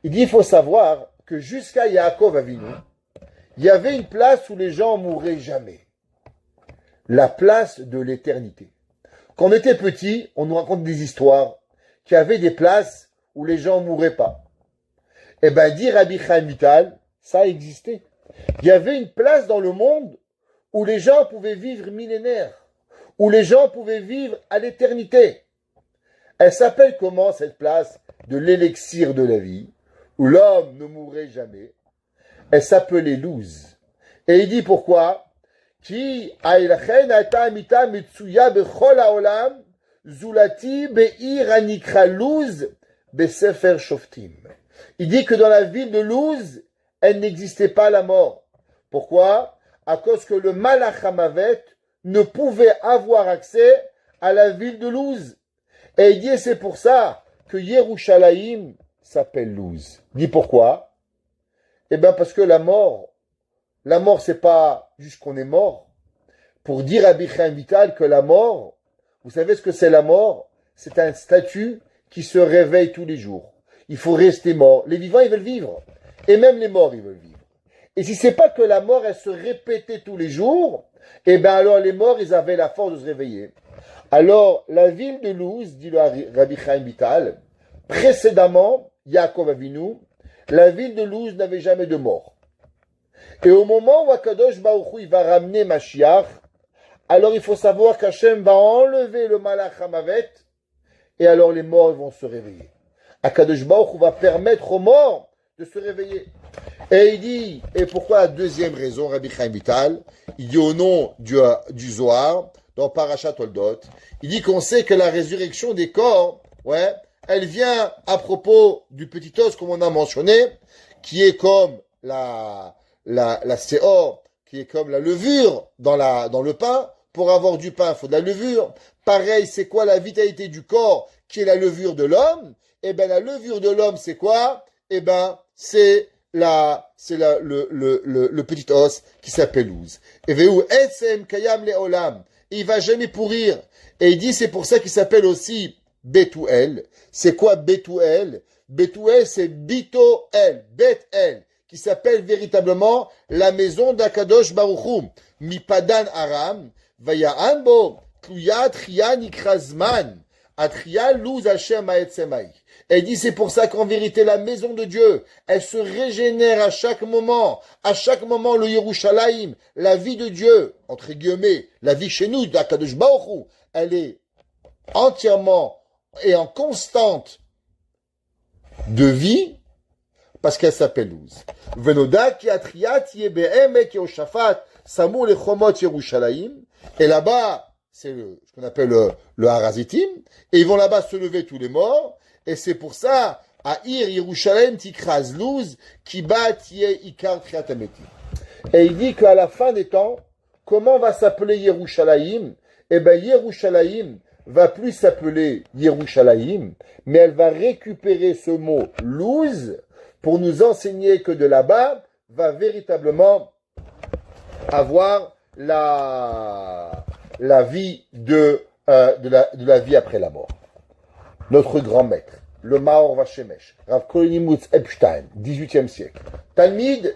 il dit, il faut savoir que jusqu'à Yaakov Avinu, il y avait une place où les gens mourraient jamais. La place de l'éternité. Quand on était petit, on nous raconte des histoires qu'il y avait des places où les gens mourraient pas. Eh ben, dit Rabbi Chaim Vital, ça existait. Il y avait une place dans le monde où les gens pouvaient vivre millénaires, où les gens pouvaient vivre à l'éternité. Elle s'appelle comment cette place de l'élixir de la vie, où l'homme ne mourrait jamais? Elle s'appelait Luz. Et il dit pourquoi? Ki aïlachen ata mita mitsuya bechol haolam zulati be'ir anikra Luz besefer shoftim. Il dit que dans la ville de Luz, elle n'existait pas la mort. Pourquoi? À cause que le Malach Hamavet ne pouvait avoir accès à la ville de Luz. Et il dit, c'est pour ça que Yerushalayim s'appelle Luz. Il dit pourquoi? Eh bien, parce que la mort, c'est pas juste qu'on est mort. Pour dire à Rabbi Chaim Vital que la mort, vous savez ce que c'est la mort? C'est un statut qui se réveille tous les jours. il faut rester mort. Les vivants, ils veulent vivre. Et même les morts, ils veulent vivre. Et si c'est pas que la mort, elle se répétait tous les jours, eh ben alors les morts, ils avaient la force de se réveiller. Alors, la ville de Luz, dit le Rabbi Chaim Vital, précédemment, Yaakov Avinu, la ville de Luz n'avait jamais de mort. Et au moment où Akadosh Baruch Hu, il va ramener Mashiach, alors il faut savoir qu'Hachem va enlever le Malach Hamavet, et alors les morts ils vont se réveiller. Akadosh Baruch Hu va permettre aux morts de se réveiller. Et il dit, et pourquoi la deuxième raison, Rabbi Chaim Vital, il dit au nom du Zohar, dans Parashat Toldot, il dit qu'on sait que la résurrection des corps, ouais, elle vient à propos du petit os, comme on a mentionné, qui est comme la séor, qui est comme la levure dans le pain. Pour avoir du pain, il faut de la levure. Pareil, c'est quoi la vitalité du corps, qui est la levure de l'homme? Eh ben, la levure de l'homme, c'est quoi? Eh ben, c'est le petit os qui s'appelle Ouz. Et veu etzem kayam leolam. Il va jamais pourrir. Et il dit, c'est pour ça qu'il s'appelle aussi Bethuel. C'est quoi Bethuel? Bethuel, c'est Bito-El, Bet-El, qui s'appelle véritablement la maison d'Akadosh Baruch Hu. Mipadan Aram, Vaya'an bo, Tluya Tria Nikrazman, Atria Luz Hashem Ha'etzemai. Elle dit, c'est pour ça qu'en vérité, la maison de Dieu, elle se régénère à chaque moment. À chaque moment, le Yerushalayim, la vie de Dieu, entre guillemets, la vie chez nous, d'Akadosh Baruch Hu, elle est entièrement et en constante de vie, parce qu'elle s'appelle Luz. Venoda ki atriat yebe'emek yoshafat samur le chomot Yerushalayim. Et là-bas, c'est ce qu'on appelle le Harazitim. Et ils vont là-bas se lever tous les morts. Et c'est pour ça, à Ir Yerushalayim tikraz Luz, ki bat ye ikar triat ametim. Et il dit qu'à la fin des temps, comment va s'appeler Yerushalayim? Eh ben, Yerushalayim va plus s'appeler Yerushalayim, mais elle va récupérer ce mot Luz pour nous enseigner que de là-bas va véritablement avoir la vie de la vie après la mort. Notre grand maître, le Maor Vashemesh, Rav Kolinimutz Epstein, 18e siècle, Talmid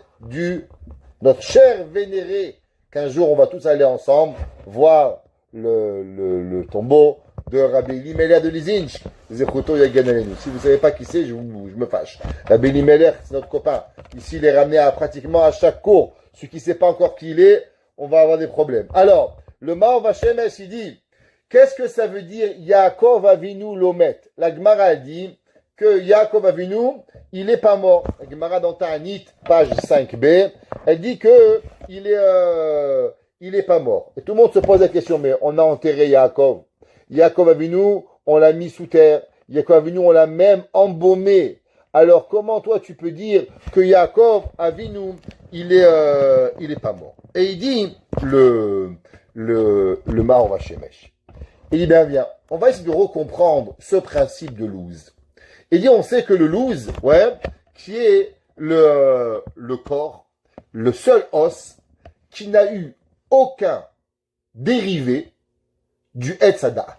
notre cher vénéré, qu'un jour on va tous aller ensemble voir le tombeau de Rabbi Elimelech de Lizinch, Zechuto Yagan Alenu. Si vous ne savez pas qui c'est, je me fâche. Rabbi Elimelech, c'est notre copain. Ici, il est ramené pratiquement à chaque cours. Celui qui ne sait pas encore qui il est, on va avoir des problèmes. Alors, le Maor Vashemesh, il dit, qu'est-ce que ça veut dire Yaakov Avinu Lomet? La Gemara dit que Yaakov Avinu, il n'est pas mort. La Gemara dans Ta'anit, page 5b, elle dit que il est pas mort. Et tout le monde se pose la question, mais on a enterré Yaakov. Yaakov Avinu, on l'a mis sous terre. Yaakov Avinu, on l'a même embaumé. Alors comment toi tu peux dire que Yaakov Avinu, il est pas mort? Et il dit le Maor Vashemesh. Il dit bien, on va essayer de recomprendre ce principe de Luz. Il dit, on sait que le Luz, qui est le corps, le seul os qui n'a eu aucun dérivé du Etz Hadaat.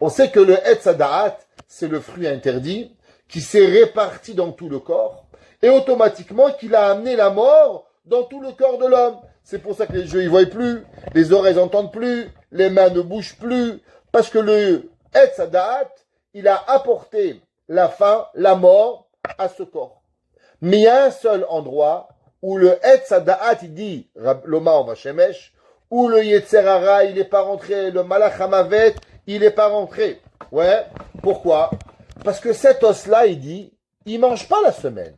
On sait que le Etz Hadaat, c'est le fruit interdit qui s'est réparti dans tout le corps et automatiquement qu'il a amené la mort dans tout le corps de l'homme. C'est pour ça que les yeux ne voient plus, les oreilles n'entendent plus, les mains ne bougent plus, parce que le Etz Hadaat, il a apporté la faim, la mort à ce corps. Mais il y a un seul endroit où le Etz Hadaat, il dit, l'Oma Vashemesh, où le Yetzer Hara, il n'est pas rentré, le Malach Hamavet, il n'est pas rentré. Ouais, pourquoi? Parce que cet os-là, il dit, il mange pas la semaine.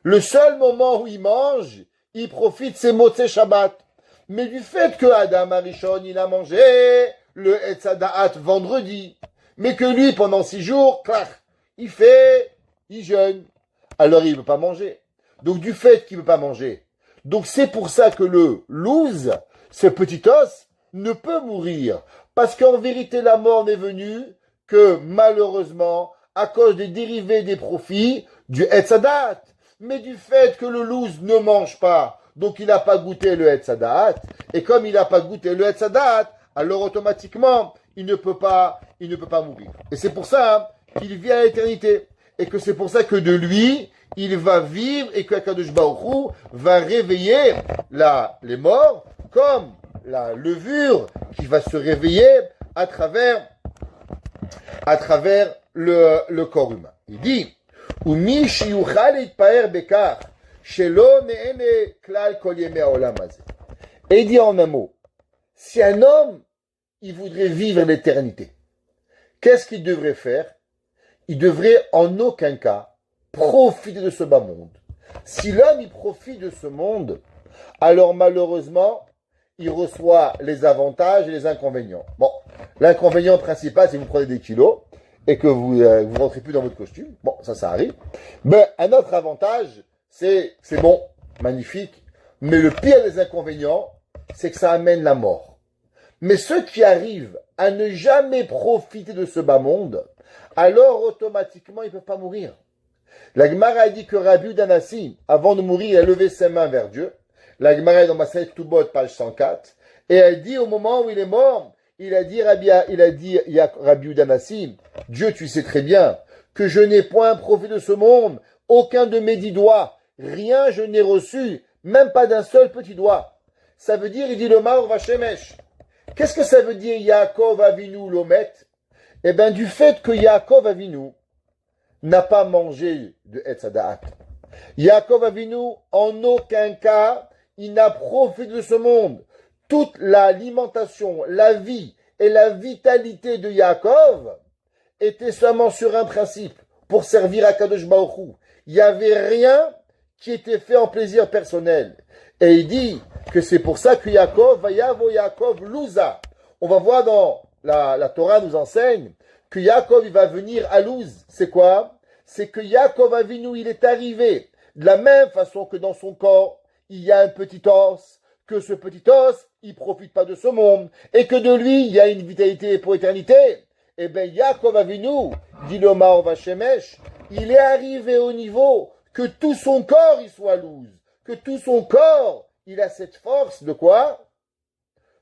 Le seul moment où il mange, il profite, c'est Motzei Shabbat. Mais du fait que Adam Arishon, il a mangé le Etz Hadaat vendredi, mais que lui, pendant 6 jours, il jeûne. Alors il ne peut pas manger. Donc du fait qu'il ne peut pas manger. Donc c'est pour ça que le Luz, ce petit os, ne peut mourir. Parce qu'en vérité, la mort n'est venue que malheureusement à cause des dérivés des profits du Etz Hadaat. Mais du fait que le Luz ne mange pas, donc il n'a pas goûté le Etz Hadaat, et comme il n'a pas goûté le Etz Hadaat, alors automatiquement, il ne peut pas mourir. Et c'est pour ça qu'il vit à l'éternité. et que c'est pour ça que de lui, il va vivre et que Akadosh Baruch Hu va réveiller les morts comme la levure qui va se réveiller à travers le corps humain. Il dit, Umi shiyuchal itpaer bekar, shelo ne'ene klal kol yemei haolam hazeh. Et il dit en un mot, si un homme, il voudrait vivre l'éternité, qu'est-ce qu'il devrait faire? Il devrait en aucun cas profiter de ce bas monde. Si l'homme, il profite de ce monde, alors malheureusement, il reçoit les avantages et les inconvénients. Bon, l'inconvénient principal, c'est que vous prenez des kilos et que vous rentrez plus dans votre costume. Bon, ça arrive. Mais un autre avantage, c'est bon, magnifique. Mais le pire des inconvénients, c'est que ça amène la mort. Mais ceux qui arrivent à ne jamais profiter de ce bas monde, alors automatiquement, ils ne peuvent pas mourir. La Gemara a dit que Rabbi Yehuda Hanassi, avant de mourir, il a levé ses mains vers Dieu. La Gemara est dans Masechet Ketubot, page 104. Et elle dit, au moment où il est mort, il a dit Rabbi Yehuda Hanassi, Dieu, tu sais très bien que je n'ai point profité de ce monde, aucun de mes 10 doigts, rien je n'ai reçu, même pas d'un seul petit doigt. Ça veut dire, il dit le Maor Vashemesh. Qu'est-ce que ça veut dire Yaakov Avinu Lomet? Eh bien, du fait que Yaakov Avinu n'a pas mangé de Etz Hadaat. Yaakov Avinu, en aucun cas, il n'a profité de ce monde. Toute l'alimentation, la vie et la vitalité de Yaakov était seulement sur un principe, pour servir à Kadosh Baruch Hu. Il n'y avait rien qui était fait en plaisir personnel. Et il dit que c'est pour ça que Yaakov, Vayavo Yaakov Louza. On va voir dans la Torah nous enseigne que Yaakov il va venir à Luz. C'est quoi? C'est que Yaakov Avinu, il est arrivé de la même façon que dans son corps, il y a un petit os, que ce petit os, il profite pas de ce monde, et que de lui, il y a une vitalité pour éternité. Eh bien, Yaakov Avinu, dit le Maor Vashemesh, il est arrivé au niveau que tout son corps, il soit Luz, que tout son corps, il a cette force de quoi?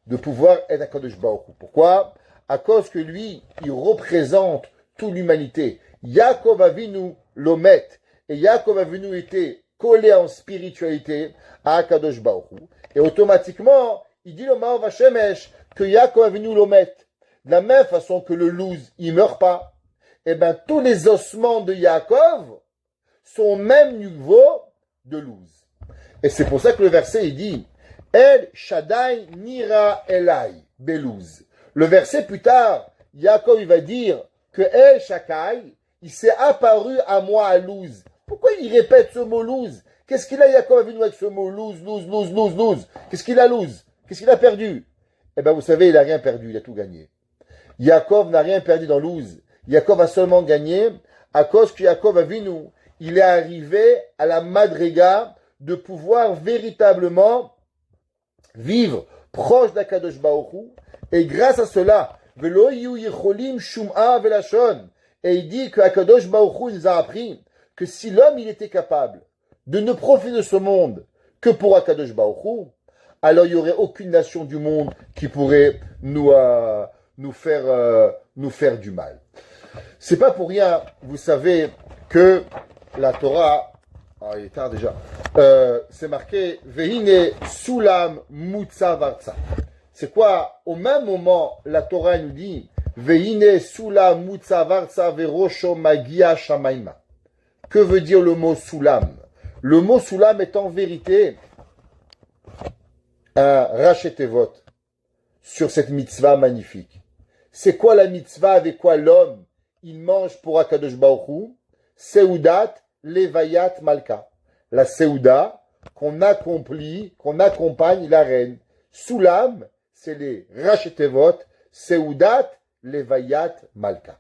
De pouvoir être à Kadosh Baruch Hu. Pourquoi? À cause que lui, il représente toute l'humanité. Yaakov Avinu l'omet. Et Yaakov Avinu était collé en spiritualité à Kadosh Baruch Hu. Et automatiquement, il dit le Maor Vashemesh que Yaakov Avinu l'omet. De la même façon que le louz, il meurt pas. Eh bien, tous les ossements de Yaakov sont au même niveau de louz. Et c'est pour ça que le verset, il dit El Shaddai Nira Elai Belouz. Le verset plus tard, Yaakov il va dire que El Shaddai, il s'est apparu à moi à Luz. Pourquoi il répète ce mot Luz? Qu'est-ce qu'il a Yaakov Avinu avec ce mot Luz, Luz, Luz, Luz, Luz? Qu'est-ce qu'il a Luz? Qu'est-ce qu'il a perdu? Eh bien vous savez, il n'a rien perdu, il a tout gagné. Yaakov n'a rien perdu dans Luz. Yaakov a seulement gagné à cause que Yaakov Avinu, il est arrivé à la madriga de pouvoir véritablement vivre proche d'Akadosh Baruch Hu, et grâce à cela, Velo yu yicholim shum'a velashon, et il dit que Akadosh Baruch Hu nous a appris que si l'homme il était capable de ne profiter de ce monde que pour Akadosh Baruch Hu, alors il n'y aurait aucune nation du monde qui pourrait nous faire du mal. C'est pas pour rien, vous savez, que la Torah, il est tard déjà, c'est marqué Vehine Sulam Mutsa Vartsa. C'est quoi? Au même moment, la Torah nous dit Vehine Sulam Mutsa Vartsa Verosho Magia Shamaima. Que veut dire le mot Sulam? Le mot Sulam est en vérité un rachetevot sur cette mitzvah magnifique. C'est quoi la mitzvah avec quoi l'homme il mange pour Akadosh Baruch Hu? Seudat Levayat Malka. La Seuda qu'on accomplit, qu'on accompagne la reine. Soulam, c'est les rachetevot. Seudat Levayat Malka.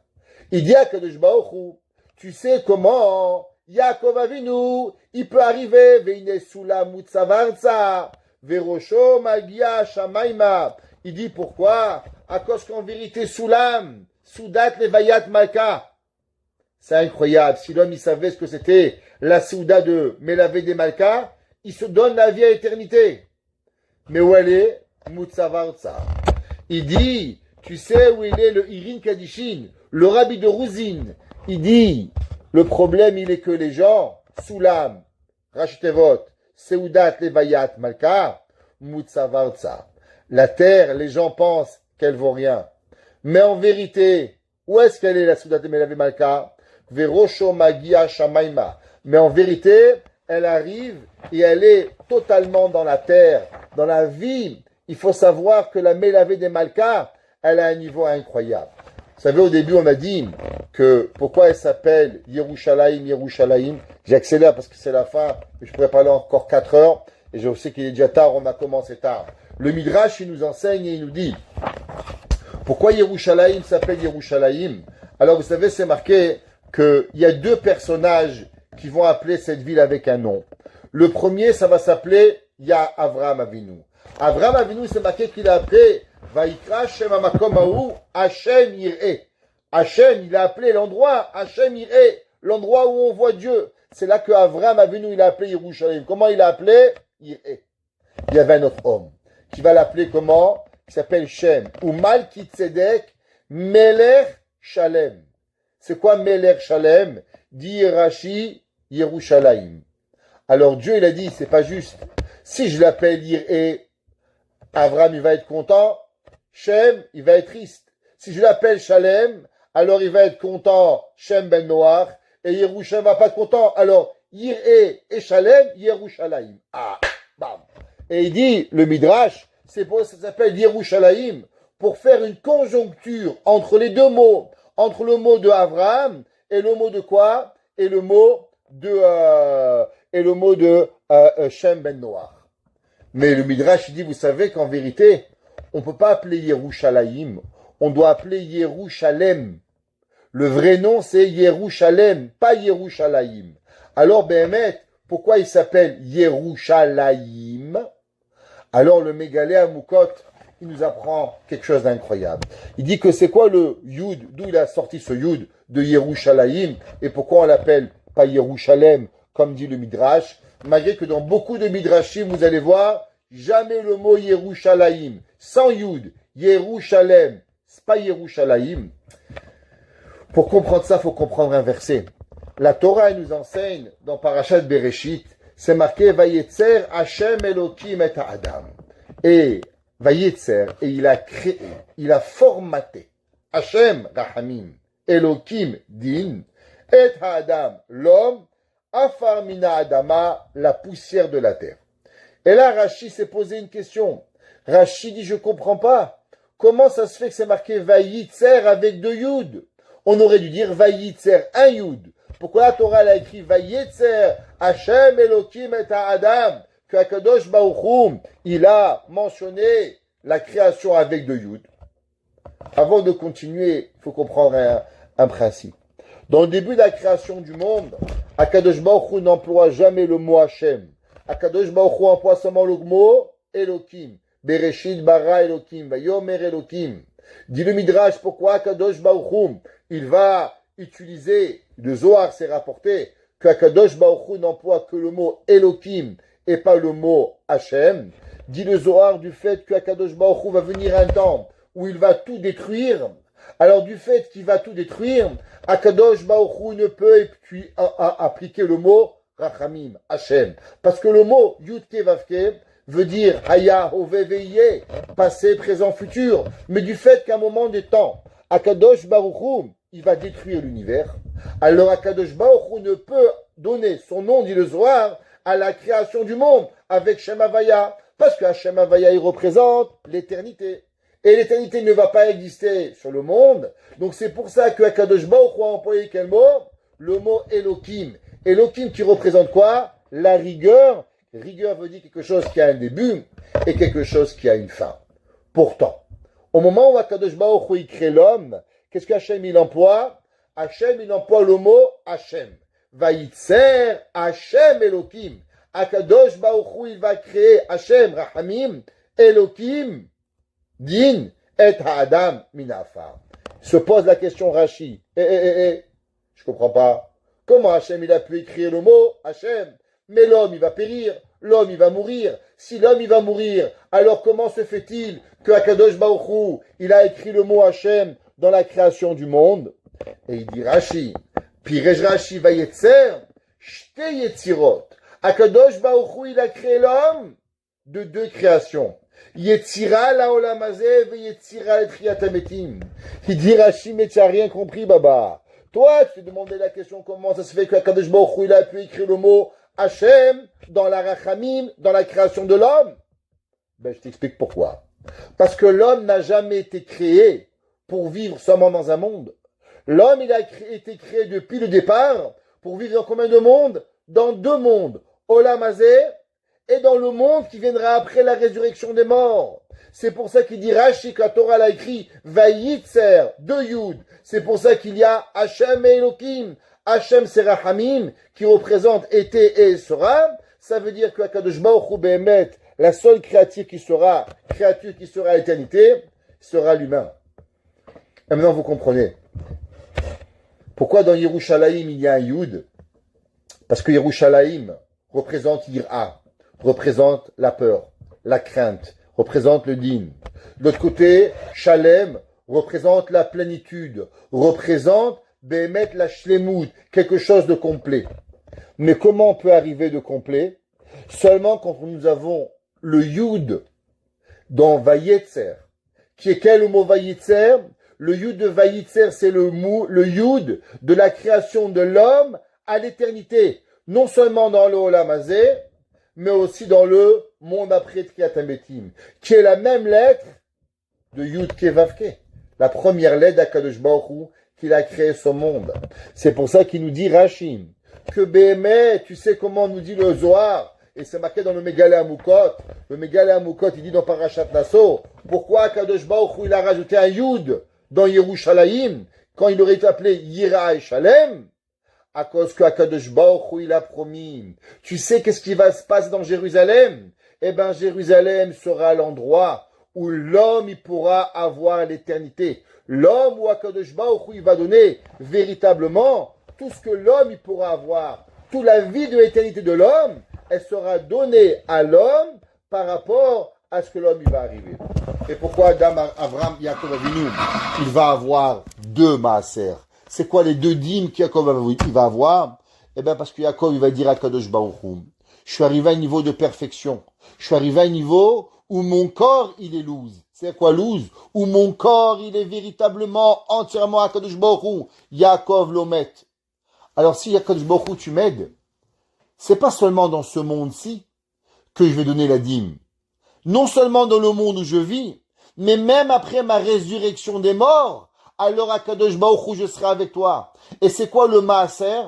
Il dit à Akadosh Baruch Hu, tu sais comment Yaakov Avinu, il peut arriver, Veine Sulam Mutsavarza, Verosho Magia Shamaima. Il dit pourquoi? À cause qu'en vérité, Soulam, Soudat Levayat Malka. C'est incroyable. Si l'homme il savait ce que c'était la Souda de Melavé des Malka, il se donne la vie à l'éternité. Mais où elle est? Mutsavarza. Il dit, tu sais où il est le Irin Kadishin, le rabbi de Rouzine. Il dit, Le problème, il est que les gens, Soulam, Rachetevot, Seudat Levayat Malka, Mutsavarza. La terre, les gens pensent qu'elle vaut rien. Mais en vérité, où est-ce qu'elle est la Seudat Levayat Malka? Verosho Magia Shamaima. Mais en vérité, elle arrive et elle est totalement dans la terre, dans la vie. Il faut savoir que la Mélavé des Malka, elle a un niveau incroyable. Vous savez, au début, on a dit que pourquoi elle s'appelle Yerushalayim, Yerushalayim. J'accélère parce que c'est la fin, mais je pourrais parler encore 4 heures. Et je sais qu'il est déjà tard, on a commencé tard. Le Midrash, il nous enseigne et il nous dit pourquoi Yerushalayim s'appelle Yerushalayim. Alors, vous savez, c'est marqué qu'il y a 2 personnages qui vont appeler cette ville avec un nom. Le premier, ça va s'appeler Avraham Avinu. Avraham Avinu, c'est marqué qu'il a appelé Vaikra Shem Amakom Ahu Hashem Yireh. Hashem, il a appelé l'endroit Hashem Yireh, l'endroit où on voit Dieu. C'est là que Avraham Avinu, il a appelé Yerushalayim. Comment il a appelé? Yireh. Il y avait un autre homme qui va l'appeler comment? Qui s'appelle Shem. Ou Malki Tzedek Melech Shalem. C'est quoi Melech Shalem? Dit Rashi Yerushalayim. Alors Dieu, il a dit, c'est pas juste. Si je l'appelle Yireh, Avraham, il va être content. Shem, il va être triste. Si je l'appelle Shalem, alors il va être content, Shem ben Noach, et Yerushalayim va pas être content. Alors, Yireh et Shalem, Yerushalayim. Ah, bam. Et il dit, le Midrash, c'est pour ça s'appelle Yerushalayim, pour faire une conjoncture entre les 2 mots, entre le mot de Avraham et le mot de quoi? Et le mot de Shem ben Noach. Mais le Midrash dit, vous savez qu'en vérité, on ne peut pas appeler Yerushalayim, on doit appeler Yerushalem. Le vrai nom, c'est Yerushalem, pas Yerushalayim. Alors, Behemet, pourquoi il s'appelle Yerushalayim? Alors, le Mégalé Amoukot, il nous apprend quelque chose d'incroyable. Il dit que c'est quoi le Yud, d'où il a sorti ce Yud de Yerushalayim, et pourquoi on l'appelle pas Yerushalem, comme dit le Midrash, malgré que dans beaucoup de Midrashim, vous allez voir, jamais le mot Yerushalayim, sans Yud, Yerushalem, c'est pas Yerushalayim. Pour comprendre ça, il faut comprendre un verset. La Torah, elle nous enseigne, dans Parashat Bereshit, c'est marqué, Vayetzer Hashem Elokim et Adam. Et, Vayetzer, et il a créé, il a formaté, Hashem Rahamim, Elokim Din, et Adam, l'homme, Afar Mina Adama, la poussière de la terre. Et là, Rashi s'est posé une question. Rashi dit, je comprends pas. Comment ça se fait que c'est marqué Vayitzer avec 2 Yud? On aurait dû dire Vayitzer, un Yud. Pourquoi la Torah a écrit Vayitzer, Hashem Elokim et Adam, que Akadosh Baruch Hu, il a mentionné la création avec 2 Yud? Avant de continuer, il faut comprendre un principe. Dans le début de la création du monde, Akadosh Baruch Hu n'emploie jamais le mot Hashem. Akadosh Baruch Hu emploie seulement le mot Elokim. Bereshit bara Elokim, vayomer Elokim. Dit le Midrash, pourquoi Akadosh Baruch Hu, il va utiliser, le Zohar s'est rapporté, qu'Akadosh Baruch Hu n'emploie que le mot Elokim et pas le mot Hashem. Dit le Zohar du fait qu'Akadosh Baruch Hu va venir un temps où il va tout détruire. Alors du fait qu'il va tout détruire, Akadosh Baruch Hu ne peut appliquer le mot Rachamim, Hashem. Parce que le mot Yudke Vavke veut dire Haya, Hove, Veye, passé, présent, futur. Mais du fait qu'à un moment des temps, Akadosh Baruch Hu, il va détruire l'univers. Alors Akadosh Baruch Hu ne peut donner son nom, dit le Zohar, à la création du monde avec Shem Havaya. Parce que Shem Havaya, il représente l'éternité. Et l'éternité ne va pas exister sur le monde. Donc c'est pour ça que Akadosh Baruch Hu a employé quel mot? Le mot Elokim. Elokim qui représente quoi? La rigueur. Rigueur veut dire quelque chose qui a un début et quelque chose qui a une fin. Pourtant, au moment où Akadosh Baruch Hu il crée l'homme, qu'est-ce qu'Hachem il emploie? Hachem il emploie le mot Hachem. Vayitzer Hachem Elokim. Akadosh Baruch Hu il va créer Hachem Rahamim Elokim Din et Adam Minafar. Se pose la question Rashi. Je comprends pas. Comment Hachem il a pu écrire le mot Hachem? Mais l'homme il va périr, l'homme il va mourir. Si l'homme il va mourir, alors comment se fait-il que Akadosh Baruch Hu, il a écrit le mot Hachem dans la création du monde? Et il dit Rashi, Pirej Rashi Vayetzer, Shte Yetzirot. Akadosh Baruch Hu, il a créé l'homme de deux créations. Yetzira la olam hazeh ve yetzira et triyat hametim. Il dit Rashi, mais tu n'as rien compris, Baba. Toi, tu t'es demandé la question comment ça se fait que Akadosh Baruch Hu, il a pu écrire le mot Hachem dans la Rachamim, dans la création de l'homme. Ben, je t'explique pourquoi. Parce que l'homme n'a jamais été créé pour vivre seulement dans un monde. L'homme, il a été créé depuis le départ pour vivre dans combien de mondes? Dans deux mondes. Olam hazeh et dans le monde qui viendra après la résurrection des morts. C'est pour ça qu'il dit Rashi, que la Torah l'a écrit Vayitzer, de Yud. C'est pour ça qu'il y a Hachem et Elohim. Hachem c'est Rahamim, qui représente été et sera. Ça veut dire que Akadosh Baruch Hu Behemet, la seule créature qui sera à l'éternité, sera l'humain. Et maintenant vous comprenez. Pourquoi dans Yerushalayim il y a un Yud? Parce que Yerushalayim représente Yir'a, représente la peur, la crainte, représente le din. De l'autre côté, Shalem représente la plénitude, représente Behemet la shlemut, quelque chose de complet. Mais comment on peut arriver de complet? Seulement quand nous avons le Yud dans Vayetzer, qui est quel le mot Vayetzer? Le Yud de Vayetzer, c'est le Yud de la création de l'homme à l'éternité. Non seulement dans le Olam hazeh, mais aussi dans le monde après Triyat hametim, qui est la même lettre de Yud Ke Vav Ke, la première lettre d'Akadosh Baruch Hu qu'il a créé ce monde. C'est pour ça qu'il nous dit Rashi, que Behemet, tu sais comment nous dit le Zohar, et c'est marqué dans le Megalé Amukot. Le Megalé Amukot, il dit dans Parashat Naso, pourquoi Akadosh Baruch Hu il a rajouté un Yud dans Yerushalayim, quand il aurait été appelé Yira et Shalem? À cause que Akadosh Baruch Hu il a promis. Tu sais qu'est-ce qui va se passer dans Jérusalem? Eh bien, Jérusalem sera l'endroit où l'homme il pourra avoir l'éternité. L'homme où Akadosh Baruch Hu il va donner véritablement tout ce que l'homme il pourra avoir. Toute la vie de l'éternité de l'homme, elle sera donnée à l'homme par rapport à ce que l'homme il va arriver. Et pourquoi Adam, Avram, Yaakov Avinu, il va avoir deux maaser? C'est quoi les deux dîmes qu'Yaakov va avoir? Eh bien, parce que Yaakov, il va dire à Kadosh Baruch Hu, je suis arrivé à un niveau de perfection. Je suis arrivé à un niveau où mon corps, il est loose. C'est quoi loose? Où mon corps, il est véritablement entièrement à Kadosh Baruch Hu. Yaakov l'omet. Alors, si Kadosh Baruch Hu, tu m'aides, c'est pas seulement dans ce monde-ci que je vais donner la dîme. Non seulement dans le monde où je vis, mais même après ma résurrection des morts, alors à Kadosh Baruch Hu, je serai avec toi. Et c'est quoi le maaser?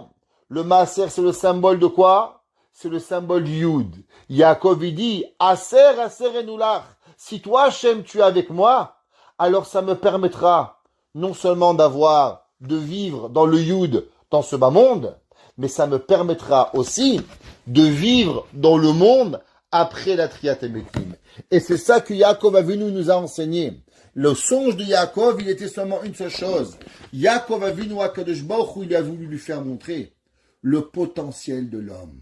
Le maaser, c'est le symbole de quoi? C'est le symbole du Yud. Yaakov, il dit, Aser, Aser enulach. Si toi, Hachem, tu es avec moi, alors ça me permettra non seulement de vivre dans le Yud, dans ce bas monde, mais ça me permettra aussi de vivre dans le monde après la Triyat hametim. Et c'est ça que Yaakov Avinu nous a enseigné. Le songe de Yaakov, il était seulement une seule chose. Yaakov Avinu Akadosh Baruch Hu, il a voulu lui faire montrer le potentiel de l'homme.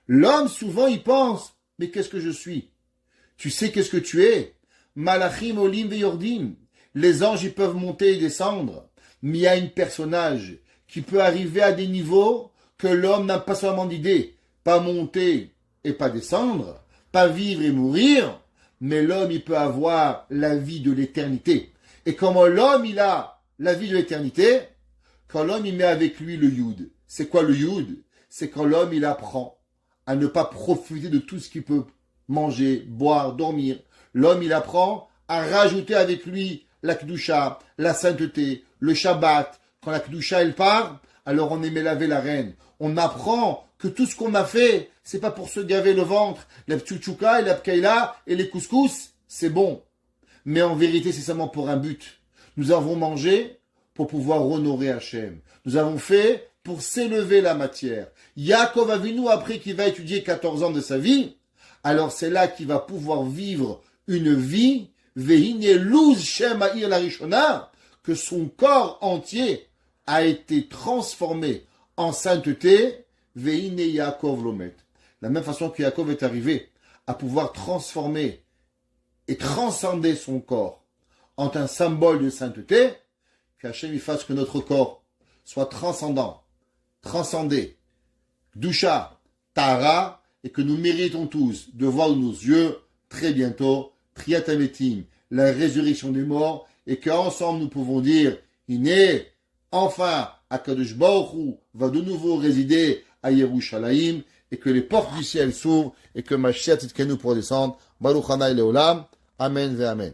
L'homme, souvent, il pense, mais qu'est-ce que je suis? Tu sais qu'est-ce que tu es? Malachim, Olim, Veyordim. Les anges, ils peuvent monter et descendre. Mais il y a un personnage qui peut arriver à des niveaux que l'homme n'a pas seulement d'idée. Pas monter et pas descendre. Pas vivre et mourir. Mais l'homme, il peut avoir la vie de l'éternité. Et comment l'homme, il a la vie de l'éternité? Quand l'homme, il met avec lui le Yud. C'est quoi le Yud? C'est quand l'homme, il apprend à ne pas profiter de tout ce qu'il peut manger, boire, dormir. L'homme, il apprend à rajouter avec lui la Kedusha, la sainteté, le Shabbat. Quand la Kedusha, elle part, alors on aimait laver la reine. On apprend que tout ce qu'on a fait, c'est pas pour se gaver le ventre. La tchouchouka et la pkaïla et les couscous, c'est bon. Mais en vérité, c'est seulement pour un but. Nous avons mangé pour pouvoir honorer Hachem. Nous avons fait pour s'élever la matière. Yaakov Avinu, après qu'il va étudier 14 ans de sa vie, alors c'est là qu'il va pouvoir vivre une vie, Vehine Luz Shem Ha'ir la Rishona, que son corps entier a été transformé en sainteté, Vehine Yaakov Lomet. La même façon que Yaakov est arrivé à pouvoir transformer et transcender son corps en un symbole de sainteté, qu'Hachem y fasse que notre corps soit transcendant, transcender Dusha, Tahara, et que nous méritons tous de voir de nos yeux, très bientôt, Triat Hametim, la résurrection des morts, et qu'ensemble nous pouvons dire, Iné, enfin, Akadosh Baruch Hu va de nouveau résider à Yerushalayim, et que les portes du ciel s'ouvrent, et que Mashiach Tzidkenu pour descendre, Baruch Hanai Leolam, Amen ve Amen.